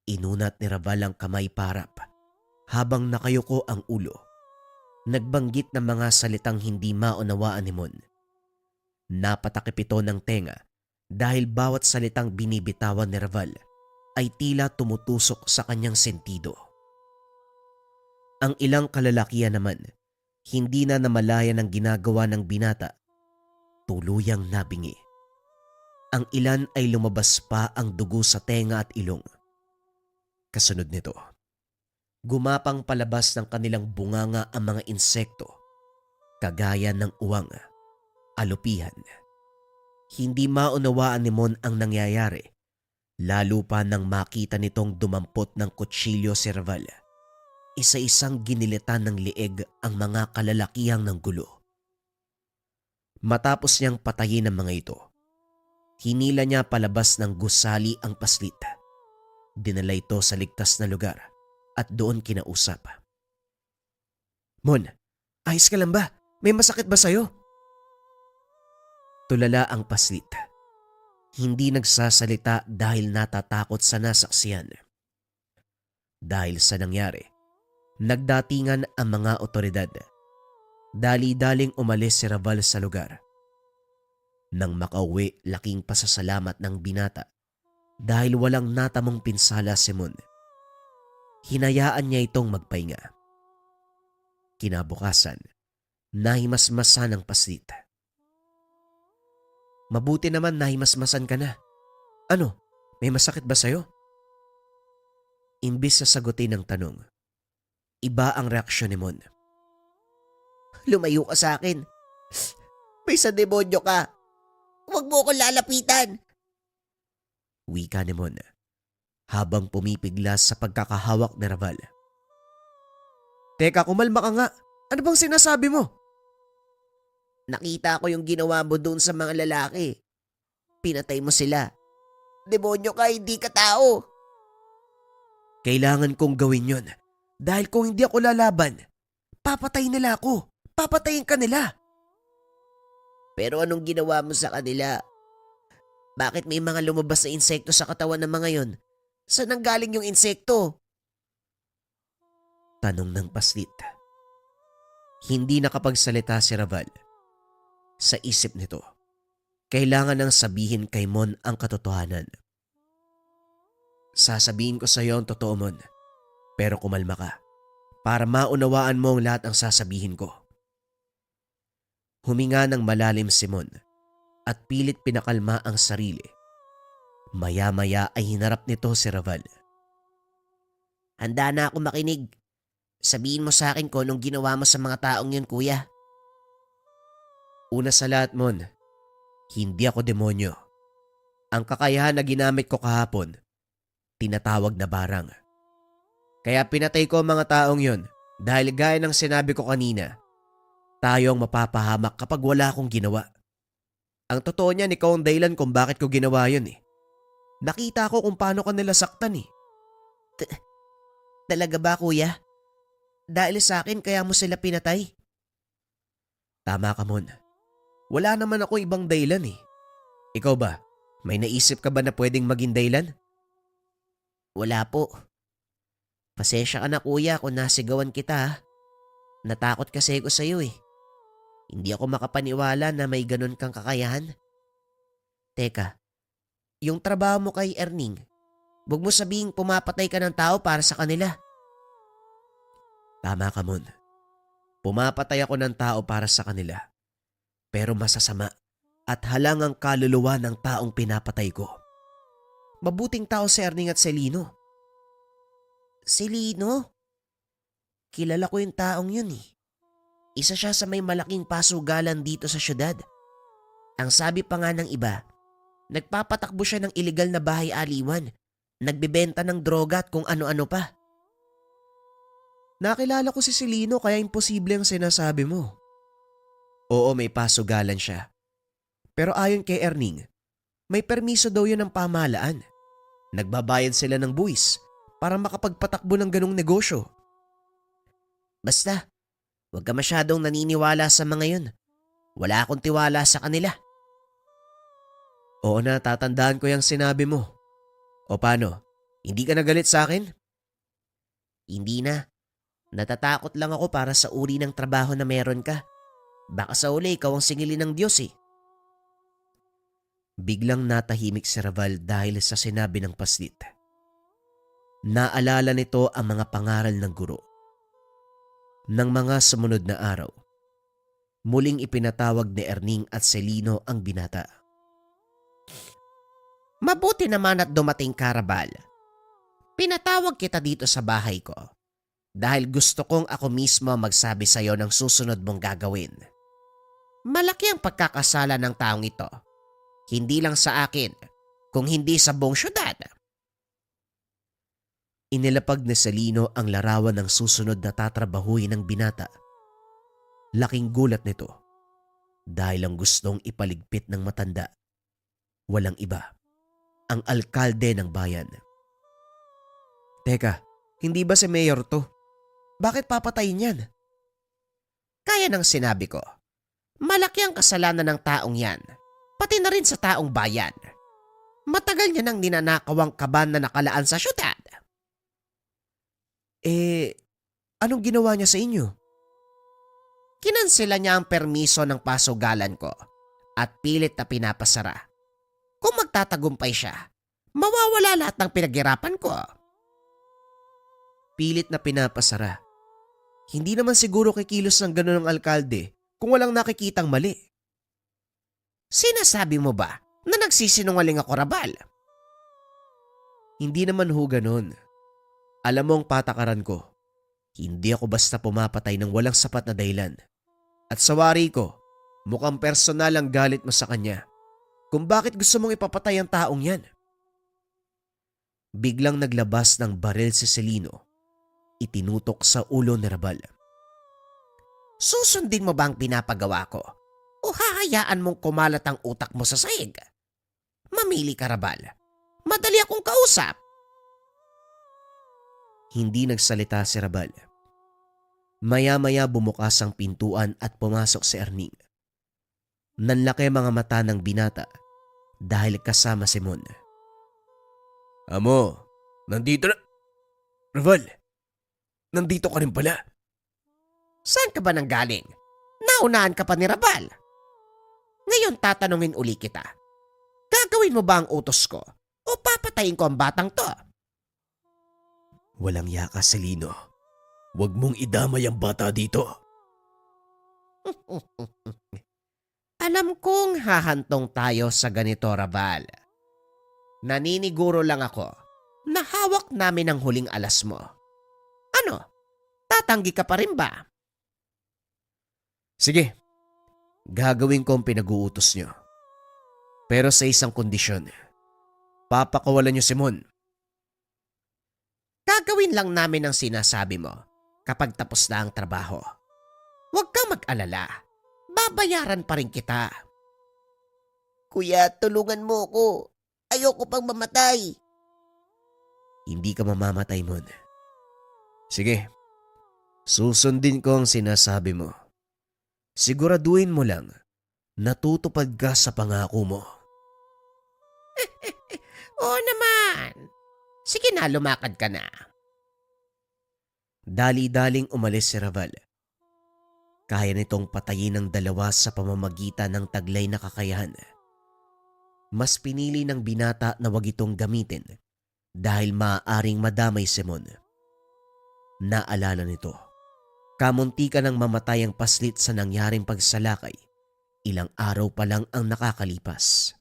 Inunat ni Raval ang kamay parap habang nakayuko ang ulo. Nagbanggit ng mga salitang hindi maunawaan ni Mon. Napatakip ito ng tenga dahil bawat salitang binibitawan ni Raval ay tila tumutusok sa kanyang sentido. Ang ilang kalalakihan naman, hindi na namalayan ang ginagawa ng binata. Tuluyang nabingi. Ang ilan ay lumabas pa ang dugo sa tenga at ilong. Kasunod nito, gumapang palabas ng kanilang bunganga ang mga insekto, kagaya ng uwang, alupihan. Hindi maunawaan ni Mon ang nangyayari, lalo pa nang makita nitong dumampot ng kutsilyo si Raval. Isa-isang ginilitan ng lieg ang mga kalalakihang ng gulo. Matapos niyang patayin ang mga ito, hinila niya palabas ng gusali ang paslit. Dinala ito sa ligtas na lugar at doon kinausap. Mon, ayos ka lang ba? May masakit ba sa'yo? Tulala ang paslit. Hindi nagsasalita dahil natatakot sa nasaksiyan. Dahil sa nangyari, nagdatingan ang mga otoridad. Dali-daling umalis si Raval sa lugar. Nang makauwi, laking pasasalamat ng binata dahil walang natamong pinsala si Mon. Hinayaan niya itong magpahinga. Kinabukasan, nahimasmasan ang paslit. Mabuti naman nahimasmasan ka na. Ano, may masakit ba sa'yo? Imbis sa sagutin ang tanong, iba ang reaksyon ni Mon. Lumayo ka sa akin. May sa demonyo ka. Huwag mo akong lalapitan. Wika ni Mon habang pumipiglas sa pagkakahawak ni Raval. Teka, kumalma ka nga. Ano bang sinasabi mo? Nakita ko yung ginawa mo doon sa mga lalaki. Pinatay mo sila. Demonyo ka, hindi ka tao. Kailangan kong gawin yon. Dahil kung hindi ako lalaban, papatayin nila ako. Papatayin ka nila. Pero anong ginawa mo sa kanila? Bakit may mga lumabas na insekto sa katawan ng mga yon? Saan nanggaling yung insekto? Tanong ng paslit. Hindi nakapagsalita si Raval. Sa isip nito, kailangan nang sabihin kay Mon ang katotohanan. Sasabihin ko sa iyo ang totoo, Mon. Pero kumalma ka para maunawaan mo ang lahat ang sasabihin ko. Huminga ng malalim si Mon at pilit pinakalma ang sarili. Maya-maya ay hinarap nito si Raval. Handa na ako makinig. Sabihin mo sa akin kung anong ginawa mo sa mga taong yun, kuya. Una sa lahat, Mon, hindi ako demonyo. Ang kakayahan na ginamit ko kahapon, tinatawag na barang. Kaya pinatay ko ang mga taong yon dahil gaya ng sinabi ko kanina, tayo ang mapapahamak kapag wala akong ginawa. Ang totoo niyan, ikaw ang dahilan kung bakit ko ginawa yun eh. Nakita ko kung paano ka nila saktan eh. Talaga ba, kuya? Dahil sa akin kaya mo sila pinatay? Tama ka, Mon. Wala naman ako ibang dahilan eh. Ikaw ba? May naisip ka ba na pwedeng maging dahilan? Wala po. Pasensya ka na, kuya, kung nasigawan kita. Ha? Natakot kasi ako sa'yo eh. Hindi ako makapaniwala na may ganun kang kakayahan. Teka, yung trabaho mo kay Erning, huwag mo sabihing pumapatay ka ng tao para sa kanila. Tama ka, Mon. Pumapatay ako ng tao para sa kanila. Pero masasama at halangang kaluluwa ng taong pinapatay ko. Mabuting tao si Erning at Celino. Celino? Kilala ko yung taong yun eh. Isa siya sa may malaking pasugalan dito sa syudad. Ang sabi pa nga ng iba, nagpapatakbo siya ng iligal na bahay aliwan. Nagbebenta ng droga at kung ano-ano pa. Nakilala ko si Celino kaya imposible ang sinasabi mo. Oo, may pasugalan siya. Pero ayon kay Erning, may permiso daw yun ng pamahalaan. Nagbabayad sila ng buwis para makapagpatakbo ng ganong negosyo. Basta, huwag ka masyadong naniniwala sa mga yun. Wala akong tiwala sa kanila. Oo na, tatandaan ko yung sinabi mo. O paano? Hindi ka nagalit sa akin? Hindi na. Natatakot lang ako para sa uri ng trabaho na meron ka. Baka sa uli ikaw ang singilin ng Diyos eh. Biglang natahimik si Raval dahil sa sinabi ng paslit. Naalala nito ang mga pangaral ng guro. Nang mga sumunod na araw, muling ipinatawag ni Erning at Celino ang binata. Mabuti naman at dumating ka, Rabal. Pinatawag kita dito sa bahay ko dahil gusto kong ako mismo magsabi sa iyo ng susunod mong gagawin. Malaki ang pagkakasala ng taong ito. Hindi lang sa akin, kung hindi sa buong syudad. Inilapag ni Celino ang larawan ng susunod na tatrabahuin ng binata. Laking gulat nito dahil ang gustong ipaligpit ng matanda. Walang iba, ang alkalde ng bayan. Teka, hindi ba si Mayor to? Bakit papatayin yan? Kaya nang sinabi ko, malaki ang kasalanan ng taong yan, pati na rin sa taong bayan. Matagal niya nang ninanakaw ang kaban na nakalaan sa syudad. Anong ginawa niya sa inyo? Kinansela niya ang permiso ng pasugalan ko at pilit na pinapasara. Kung magtatagumpay siya, mawawala lahat ng pinaghirapan ko. Pilit na pinapasara. Hindi naman siguro kikilos ng gano'n ng alkalde kung walang nakikitang mali. Sinasabi mo ba na nagsisinungaling ako, Rabal? Hindi naman ho gano'n. Alam mo ang patakaran ko. Hindi ako basta pumapatay ng walang sapat na dahilan. At sa wari ko, mukhang personal ang galit mo sa kanya. Kung bakit gusto mong ipapatay ang taong yan. Biglang naglabas ng baril si Celino Itinutok sa ulo ni Rabal. Susundin mo ba ang pinapagawa ko? O hahayaan mong kumalat ang utak mo sa sahig? Mamili ka, Rabal. Madali akong kausap. Hindi nagsalita si Rabal. Maya-maya bumukas ang pintuan at pumasok si Erning. Nanlaki mga mata ng binata dahil kasama si Mon. Amo, nandito na. Raval, nandito ka rin pala. Saan ka ba nanggaling? Naunahan ka pa ni Rabal. Ngayon tatanungin uli kita. Gagawin mo ba ang utos ko o papatayin ko ang batang to? Walang yaka, Selino. Huwag mong idamay ang bata dito. Alam kong hahantong tayo sa ganito, Rabal. Naniniguro lang ako na hawak namin ang huling alas mo. Ano? Tatanggi ka pa rin ba? Sige, gagawin ko ang pinag-uutos nyo. Pero sa isang kondisyon. Papakawalan nyo si Mon. Gagawin lang namin ang sinasabi mo kapag tapos na ang trabaho. Huwag kang mag-alala. Babayaran pa rin kita. Kuya, tulungan mo ko. Ayoko pang mamatay. Hindi ka mamamatay, Mon. Sige, susundin ko ang sinasabi mo. Siguraduhin mo lang natutupad ka sa pangako mo. Oo naman. Sige na, lumakad ka na. Dali-daling umalis si Raval. Kaya nitong patayin ng dalawa sa pamamagitan ng taglay na kakayahan. Mas pinili ng binata na wag itong gamitin dahil maaaring madamay si Mon. Naalala nito, kamunti ka nang mamatay ang paslit sa nangyaring pagsalakay. Ilang araw pa lang ang nakakalipas.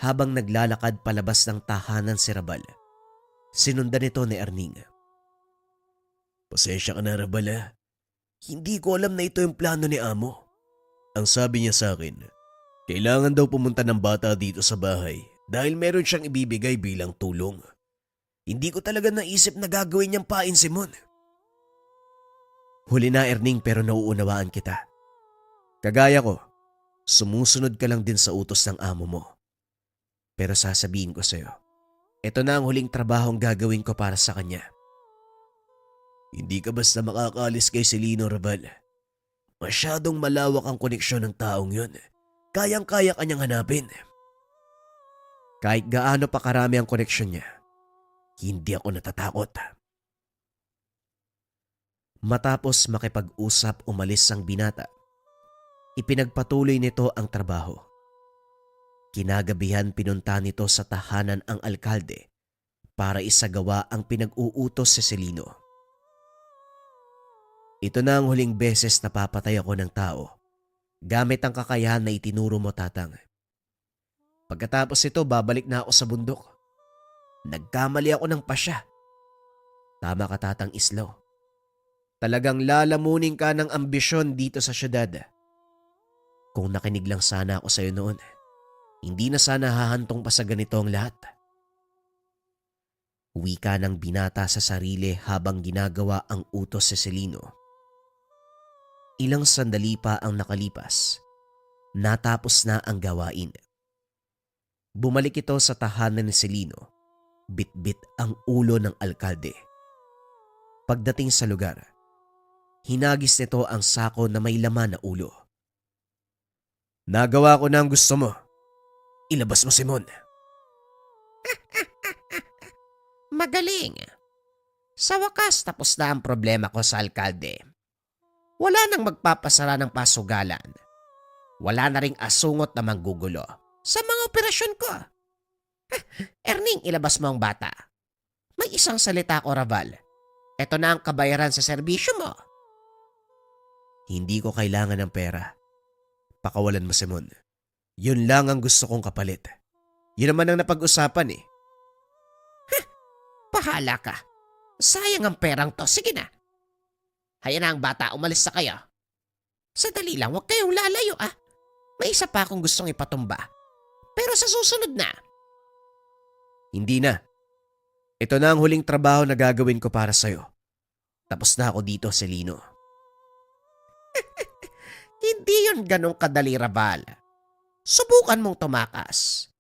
Habang naglalakad palabas ng tahanan si Rabal, sinundan nito ni Erning. Pasensya ka na, Rabal, ha? Hindi ko alam na ito yung plano ni Amo. Ang sabi niya sa akin, kailangan daw pumunta ng bata dito sa bahay dahil meron siyang ibibigay bilang tulong. Hindi ko talaga naisip na gagawin niyang pain si Mon. Huli na, Erning, pero nauunawaan kita. Kagaya ko, sumusunod ka lang din sa utos ng amo mo. Pero sasabihin ko sa'yo, ito na ang huling trabahong gagawin ko para sa kanya. Hindi ka basta makakaalis kay Selino, Raval. Masyadong malawak ang koneksyon ng taong yun. Kayang-kaya kanyang hanapin. Kahit gaano pa karami ang koneksyon niya, hindi ako natatakot. Matapos makipag-usap, umalis ang binata. Ipinagpatuloy nito ang trabaho. Kinagabihan pinunta nito sa tahanan ang alkalde para isagawa ang pinag-uutos si Selino. Ito na ang huling beses na papatay ako ng tao gamit ang kakayahan na itinuro mo, Tatang. Pagkatapos ito, babalik na ako sa bundok. Nagkamali ako ng pasya. Tama ka, Tatang Islaw. Talagang lalamunin ka ng ambisyon dito sa syudad. Kung nakinig lang sana ako sa'yo noon, hindi na sana hahantong pa sa ganito ang lahat. Wika ng binata sa sarili habang ginagawa ang utos si Selino. Ilang sandali pa ang nakalipas. Natapos na ang gawain. Bumalik ito sa tahanan ni Selino. Bit-bit ang ulo ng alkalde. Pagdating sa lugar, hinagis nito ang sako na may laman na ulo. Nagawa ko na ang gusto mo. Ilabas mo si Mon. Magaling. Sa wakas tapos na ang problema ko sa alkalde. Wala nang magpapasara ng pasugalan. Wala na ring asungot na manggugulo sa mga operasyon ko. Erning, ilabas mo ang bata. May isang salita ko, Raval. Ito na ang kabayaran sa serbisyo mo. Hindi ko kailangan ng pera. Pakawalan mo si Mon. Yun lang ang gusto kong kapalit. Yun naman ang napag-usapan eh. Pahala ka. Sayang ang perang to. Sige na. Hayaan na ang bata, umalis na kayo. Sadali lang, huwag kayong lalayo ah. May isa pa akong gustong ipatumba. Pero sa susunod na. Hindi na. Ito na ang huling trabaho na gagawin ko para sa'yo. Tapos na ako dito, Celino. Hindi yun ganong kadali, Rabal. Subukan mong tumakas.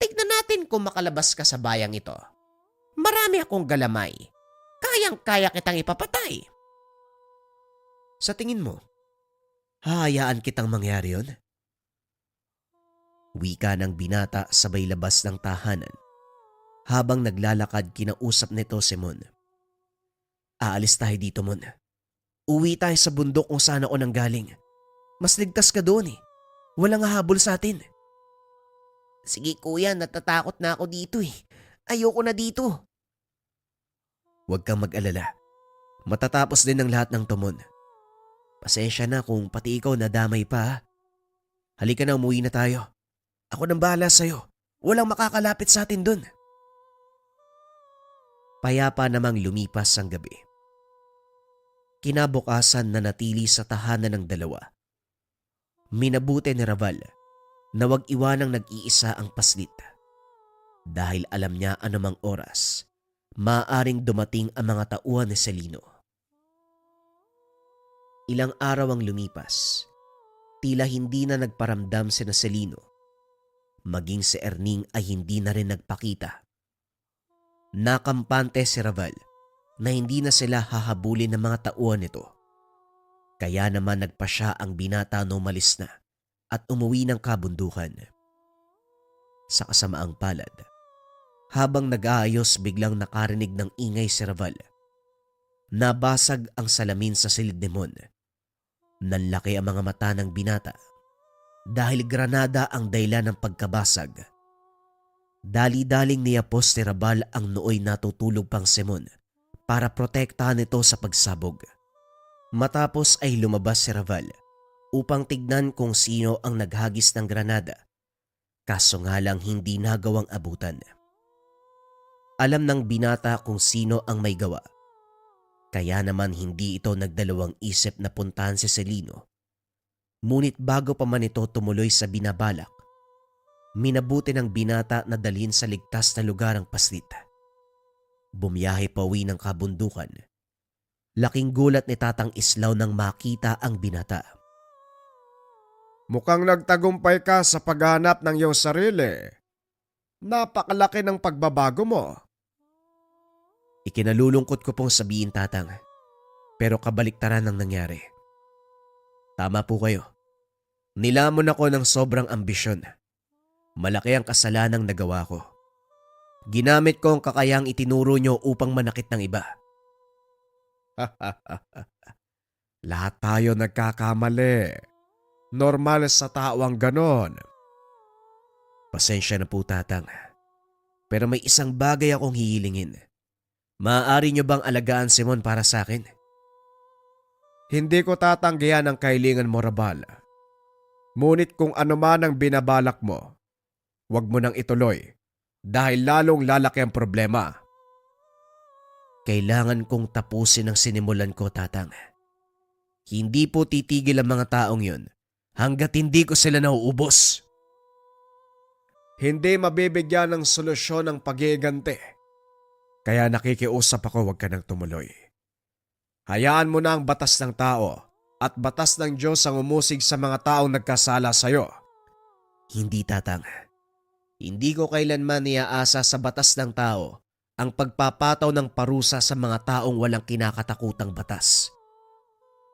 Tignan natin kung makalabas ka sa bayang ito. Marami akong galamay. Kayang-kaya kitang ipapatay. Sa tingin mo, hahayaan kitang mangyari yun? Wika ng binata sabay labas ng tahanan. Habang naglalakad, kinausap nito si Mon. Aalis tayo dito, Mon. Uwi tayo sa bundok kung saan ako nanggaling. Mas ligtas ka doon eh. Walang hahabol sa atin. Sige kuya, natatakot na ako dito eh. Ayoko na dito. Huwag kang mag-alala. Matatapos din ang lahat ng tumon. Pasensya na kung pati ikaw nadamay pa. Ha? Halika na, umuwi na tayo. Ako nang bahala sa'yo. Walang makakalapit sa atin dun. Payapa namang lumipas ang gabi. Kinabukasan na natili sa tahanan ng dalawa. Minabuti ni Raval na wag iwanang nag-iisa ang paslit. Dahil alam niya anumang oras, maaaring dumating ang mga tauhan ni Celino. Ilang araw ang lumipas, tila hindi na nagparamdam si Celino. Maging si Erning ay hindi na rin nagpakita. Nakampante si Raval na hindi na sila hahabulin ng mga tauhan nito. Kaya naman nagpasya ang binata na umalis na at umuwi ng kabundukan. Sa kasamaang palad, habang nag-aayos biglang nakarinig ng ingay si Raval. Nabasag ang salamin sa silid ni Mon. Nanlaki ang mga mata ng binata dahil granada ang dahilan ng pagkabasag. Dali-daling niyapos ni Raval ang nooy natutulog pang si Mon para protektahan ito sa pagsabog. Matapos ay lumabas si Raval upang tignan kung sino ang naghagis ng granada, kaso nga lang hindi nagawang abutan. Alam ng binata kung sino ang may gawa, kaya naman hindi ito nagdalawang isip na puntahan si Celino. Ngunit bago pa man ito tumuloy sa binabalak, minabuti ng binata na dalhin sa ligtas na lugar ang paslit. Bumiyahe pa uwi ng kabundukan. Laking gulat ni Tatang Islaw nang makita ang binata. Mukhang nagtagumpay ka sa paghanap ng iyong sarili. Napakalaki ng pagbabago mo. Ikinalulungkot ko pong sabihin, Tatang, pero kabaliktaran ang nangyari. Tama po kayo. Nilamon ako ng sobrang ambisyon. Malaki ang kasalanang nagawa ko. Ginamit ko ang kakayang itinuro nyo upang manakit ng iba. Lahat tayo nagkakamali. Normal sa tao ang ganon. Pasensya na po, Tatang. Pero may isang bagay akong hihilingin. Maaari nyo bang alagaan si Mon para sa akin? Hindi ko tatanggihan ang kailingan mo, Rabal. Ngunit kung ano man ang binabalak mo, huwag mo nang ituloy dahil lalong lalaki ang problema. Kailangan kong tapusin ang sinimulan ko, Tatang. Hindi po titigil ang mga taong yun hanggat hindi ko sila nauubos. Hindi mabibigyan ng solusyon ang pag-iigante. Kaya nakikiusap ako, huwag ka nang tumuloy. Hayaan mo na ang batas ng tao at batas ng Diyos ang umusig sa mga taong nagkasala sa iyo. Hindi, Tatang. Hindi ko kailanman iaasa sa batas ng tao ang pagpapataw ng parusa sa mga taong walang kinakatakutang batas.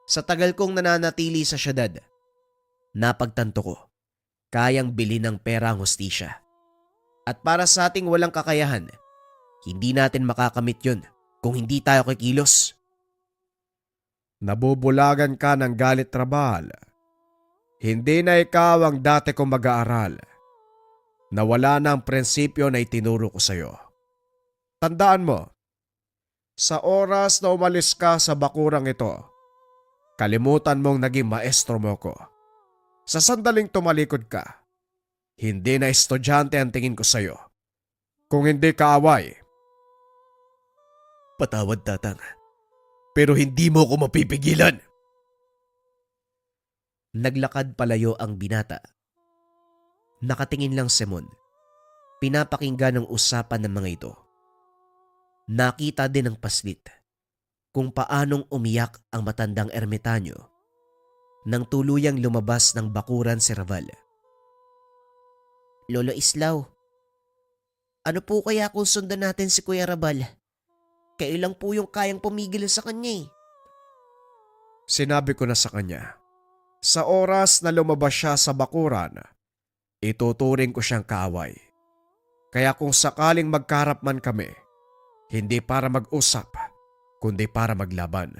Sa tagal kong nananatili sa syudad, napagtanto ko, kayang bilhin ng pera ang hustisya. At para sa ating walang kakayahan, hindi natin makakamit yun kung hindi tayo kikilos. Nabubulagan ka ng galit, Rabal. Hindi na ikaw ang dati kong mag-aaral. Nawala na ang prinsipyo na itinuro ko sa iyo. Tandaan mo, sa oras na umalis ka sa bakurang ito, kalimutan mong naging maestro mo ko. Sa sandaling tumalikod ka, hindi na estudyante ang tingin ko sa iyo. Kung hindi kaaway. Patawad, Tatang, pero hindi mo ko mapipigilan. Naglakad palayo ang binata. Nakatingin lang si Mon. Pinapakinggan ang usapan ng mga ito. Nakita din ng paslit kung paanong umiyak ang matandang ermitanyo nang tuluyang lumabas ng bakuran si Raval. Lolo Islaw, ano po kaya kung sundan natin si Kuya Rabal? Kayo lang po yung kayang pumigil sa kanya eh. Sinabi ko na sa kanya, sa oras na lumabas siya sa bakuran, ituturing ko siyang kaaway. Kaya kung sakaling magkarap man kami, hindi para mag-usap, kundi para maglaban.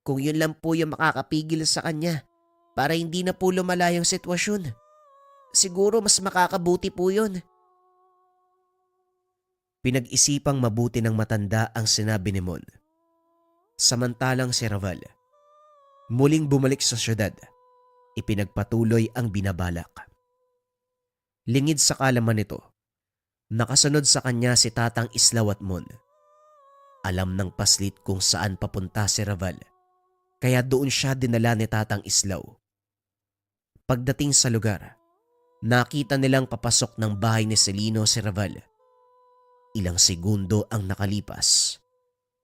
Kung yun lang po yung makakapigil sa kanya para hindi na po lumala yung sitwasyon, siguro mas makakabuti po yun. Pinag-isipang mabuti ng matanda ang sinabi ni Mon. Samantalang si Raval, muling bumalik sa syudad, ipinagpatuloy ang binabalak. Lingid sa kalaman nito, nakasunod sa kanya si Tatang Islaw at Mon. Alam ng paslit kung saan papunta si Raval, kaya doon siya dinala ni Tatang Islaw. Pagdating sa lugar, nakita nilang papasok ng bahay ni Celino si Raval. Ilang segundo ang nakalipas.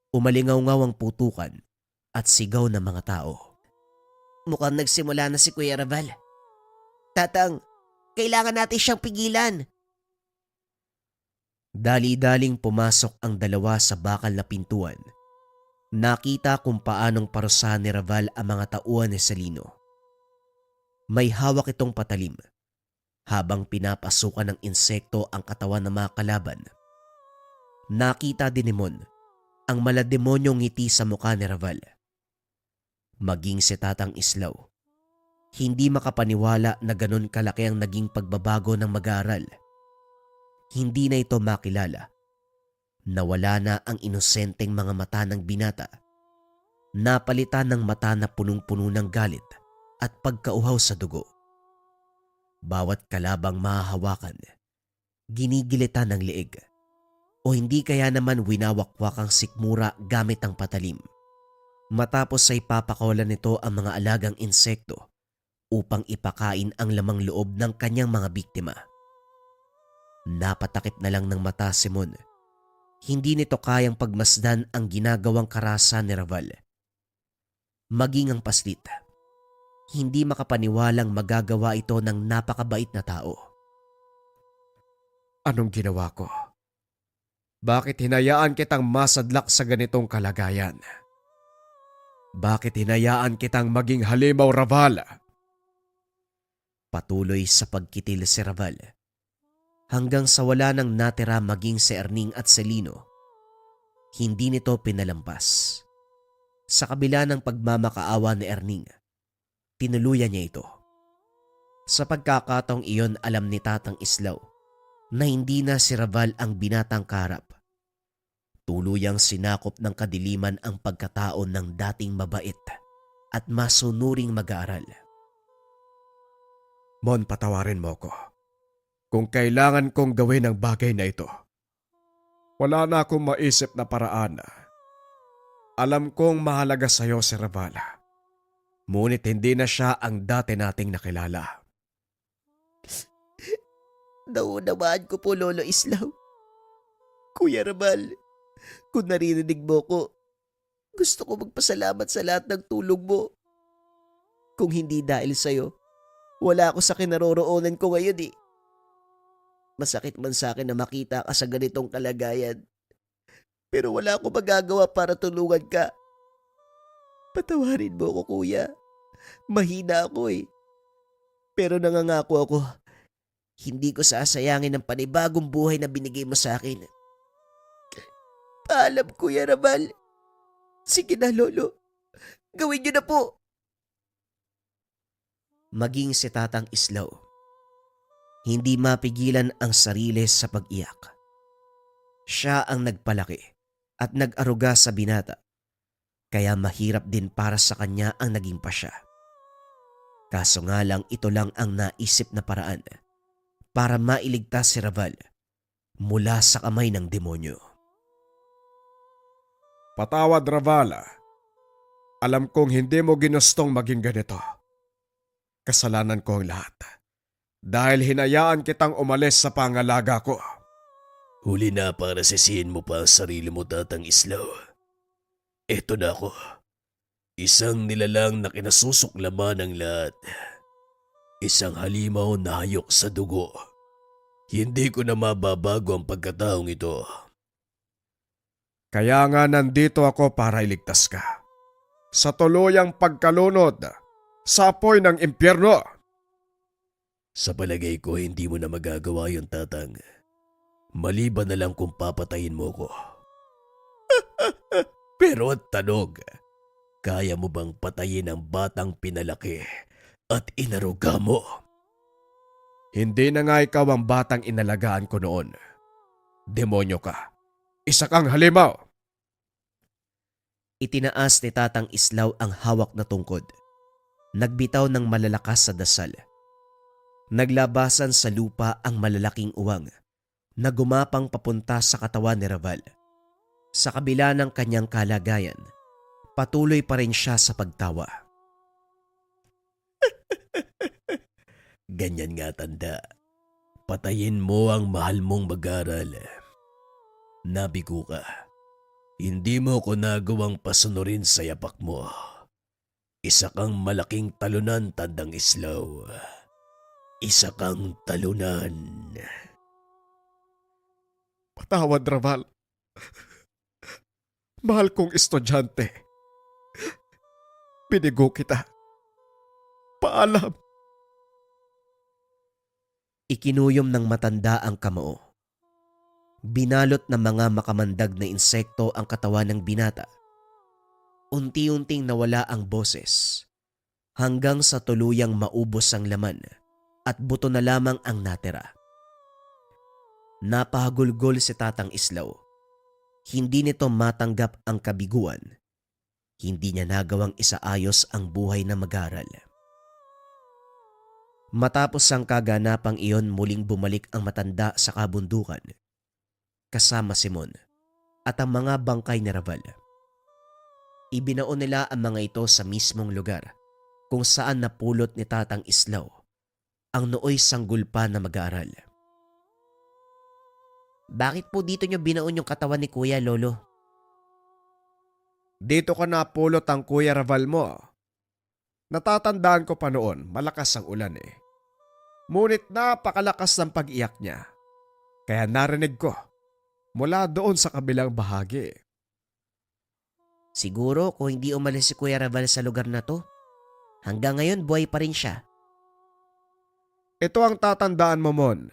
Umalingaw-ngaw ang putukan at sigaw ng mga tao. Mukhang nagsimula na si Kuya Raval. Tatang, kailangan natin siyang pigilan. Dali-daling pumasok ang dalawa sa bakal na pintuan. Nakita kung paanong parusahan ni Raval ang mga tauhan ni Celino. May hawak itong patalim habang pinapasukan ng insekto ang katawan ng mga kalaban. Nakita din ni Mon ang malademonyong ngiti sa mukha ni Raval. Maging si Tatang Islaw, hindi makapaniwala na ganun kalaki ang naging pagbabago ng mag-aaral. Hindi na ito makilala. Nawala na ang inosenteng mga mata ng binata. Napalitan ng mata na punong-puno ng galit at pagkauhaw sa dugo. Bawat kalabang mahahawakan, ginigilitan ng leeg. O hindi kaya naman winawakwak ang sikmura gamit ang patalim. Matapos ay papakawalan nito ang mga alagang insekto upang ipakain ang lamang loob ng kanyang mga biktima. Napatakip na lang ng mata si Mon. Hindi nito kayang pagmasdan ang ginagawang karahasan ni Raval. Maging ang paslit, hindi makapaniwalang magagawa ito ng napakabait na tao. Anong ginawa ko? Bakit hinayaan kitang masadlak sa ganitong kalagayan? Bakit hinayaan kitang maging halimaw, Raval? Patuloy sa pagkitil si Raval. Hanggang sa wala nang natira maging si Erning at Celino. Hindi nito pinalampas. Sa kabila ng pagmamakaawa ni Erning, tinuluyan niya ito. Sa pagkakataong iyon, alam ni Tatang Islaw na hindi na si Raval ang binatang kaharap. Tuluyang sinakop ng kadiliman ang pagkatao ng dating mabait at masunuring mag-aaral. Mon, patawarin mo ko. Kung kailangan kong gawin ang bagay na ito, wala na akong maisip na paraan. Alam kong mahalaga sa iyo si Raval. Ngunit hindi na siya ang dati nating nakilala. Naunawaan ko po, Lolo Islaw. Kuya Rabal, kung naririnig mo ko, gusto ko magpasalamat sa lahat ng tulong mo. Kung hindi dahil sa'yo, wala ako sa kinaroroonan ko ngayon eh. Masakit man sa akin na makita ka sa ganitong kalagayan. Pero wala akong magagawa para tulungan ka. Patawarin mo ko, kuya. Mahina ako eh. Pero nangangako ako, hindi ko sasayangin ang panibagong buhay na binigay mo sa akin. Paalam, Kuya Rabal. Sige na, Lolo. Gawin niyo na po. Maging si Tatang Islaw, hindi mapigilan ang sarili sa pag-iyak. Siya ang nagpalaki at nag-aruga sa binata, kaya mahirap din para sa kanya ang naging pasya. Kaso nga lang ito lang ang naisip na paraan para mailigtas si Raval mula sa kamay ng demonyo. Patawad, Raval. Alam kong hindi mo ginustong maging ganito. Kasalanan ko ang lahat. Dahil hinayaan kitang umalis sa pangalaga ko. Huli na para sisihin mo pa ang sarili mo, Tatang Islaw. Eto na ako. Isang nilalang na kinasusuklaman ng lahat. Isang halimaw na hayok sa dugo. Hindi ko na mababago ang pagkataong ito. Kaya nga nandito ako para iligtas ka. Sa tuluyang pagkalunod sa apoy ng impyerno. Sa palagay ko, hindi mo na magagawa yun, Tatang. Maliban na lang kung papatayin mo ko. Pero ang tanong, kaya mo bang patayin ang batang pinalaki at inaruga mo? Hindi na nga ikaw ang batang inalagaan ko noon. Demonyo ka. Isa kang halimaw. Itinaas ni Tatang Islaw ang hawak na tungkod. Nagbitaw ng malalakas sa dasal. Naglabasan sa lupa ang malalaking uwang na gumapang papunta sa katawan ni Raval. Sa kabila ng kanyang kalagayan, patuloy pa rin siya sa pagtawa. Ganyan nga, tanda. Patayin mo ang mahal mong mag-aral. Nabigo ka. Hindi mo ko nagawang pasunurin sa yapak mo. Isa kang malaking talunan, Tandang Islaw. Isa kang talunan. Patawad, Raval. Mahal kong estudyante. Binigo kita. Paalam. Ikinuyom ng matanda ang kamao. Binalot ng mga makamandag na insekto ang katawan ng binata. Unti-unting nawala ang boses hanggang sa tuluyang maubos ang laman at buto na lamang ang natira. Napahagulgol si Tatang Islaw. Hindi nito matanggap ang kabiguan. Hindi niya nagawang isaayos ang buhay na mag-aral. Matapos ang kaganapang iyon, muling bumalik ang matanda sa kabundukan kasama si Mon at ang mga bangkay ni Raval. Ibinaon nila ang mga ito sa mismong lugar kung saan napulot ni Tatang Islaw ang nooy sanggol pa na mag-aaral. Bakit po dito nyo binaon yung katawan ni Kuya, Lolo? Dito ka napulot ang Kuya Raval mo. Natatandaan ko pa noon, malakas ang ulan eh. Ngunit napakalakas ng pag-iyak niya. Kaya narinig ko mula doon sa kabilang bahagi. Siguro kung hindi umalis si Kuya Raval sa lugar na to, hanggang ngayon buhay pa rin siya. Ito ang tatandaan mo, Mon.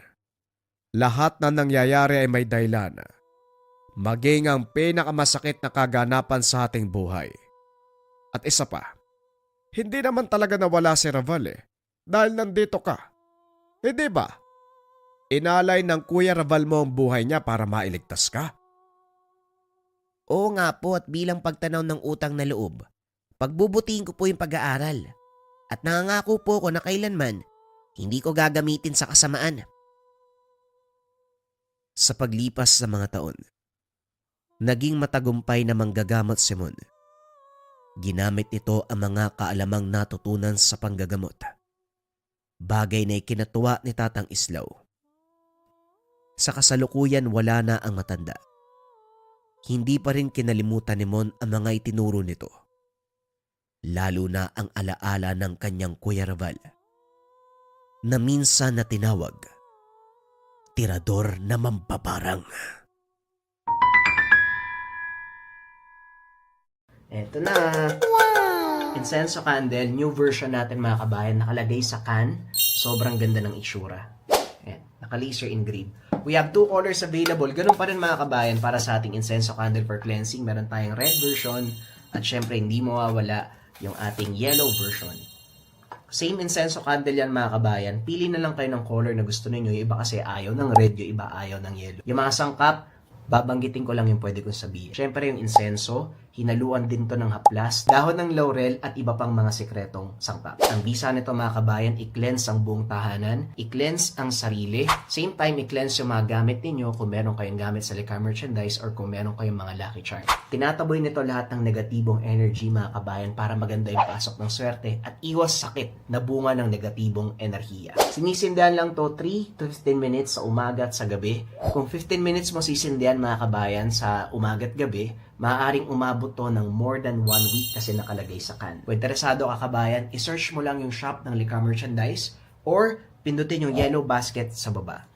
Lahat na nangyayari ay may dahilan. Maging ang pinakamasakit na kaganapan sa ating buhay. At isa pa, hindi naman talaga nawala si Raval eh, dahil nandito ka. Hindi ba? Inalay ng Kuya Raval mo ang buhay niya para mailigtas ka. Oo nga po, at bilang pagtanaw ng utang na loob, pagbubutiin ko po yung pag-aaral. At nangangako po ko na kailanman, hindi ko gagamitin sa kasamaan. Sa paglipas sa mga taon, naging matagumpay na manggagamot si Mon. Ginamit nito ang mga kaalamang natutunan sa panggagamot. Bagay na ikinatuwa ni Tatang Islaw. Sa kasalukuyan, wala na ang matanda. Hindi pa rin kinalimutan ni Mon ang mga itinuro nito. Lalo na ang alaala ng kanyang Kuya Raval, na minsan na tinawag Tirador na Mambabarang. Eto na. Wow! Incenso candle, new version natin mga kabayan, nakalagay sa can. Sobrang ganda ng itsura. Ayan, naka-laser engraved. We have two colors available. Ganun pa rin mga kabayan para sa ating incenso candle for cleansing. Meron tayong red version at syempre hindi mawawala yung ating yellow version. Same incenso candle yan mga kabayan. Pili na lang kayo ng color na gusto niyo. Yung iba kasi ayaw ng red, yung iba ayaw ng yellow. Yung mga sangkap, babanggitin ko lang yung pwede kong sabihin. Syempre yung insenso, hinaluan din to ng haplas, dahon ng laurel at iba pang mga sekretong sangkap. Ang bisa nito mga kabayan, i-cleanse ang buong tahanan, i-cleanse ang sarili, same time i-cleanse yung mga gamit ninyo kung meron kayong gamit sa Likha merchandise or kung meron kayong mga lucky charm. Tinataboy nito lahat ng negatibong energy mga kabayan para maganda yung pasok ng swerte at iwas sakit na bunga ng negatibong enerhiya. Sinisindihan lang to 3 to 15 minutes sa umaga at sa gabi. Kung 15 minutes mo sisindihan mga kabayan sa umaga at gabi, maaaring umabot to ng more than 1 week kasi nakalagay sa can. Kung interesado ka kabayan, isearch mo lang yung shop ng Likha Merchandise or pindutin yung yellow basket sa baba.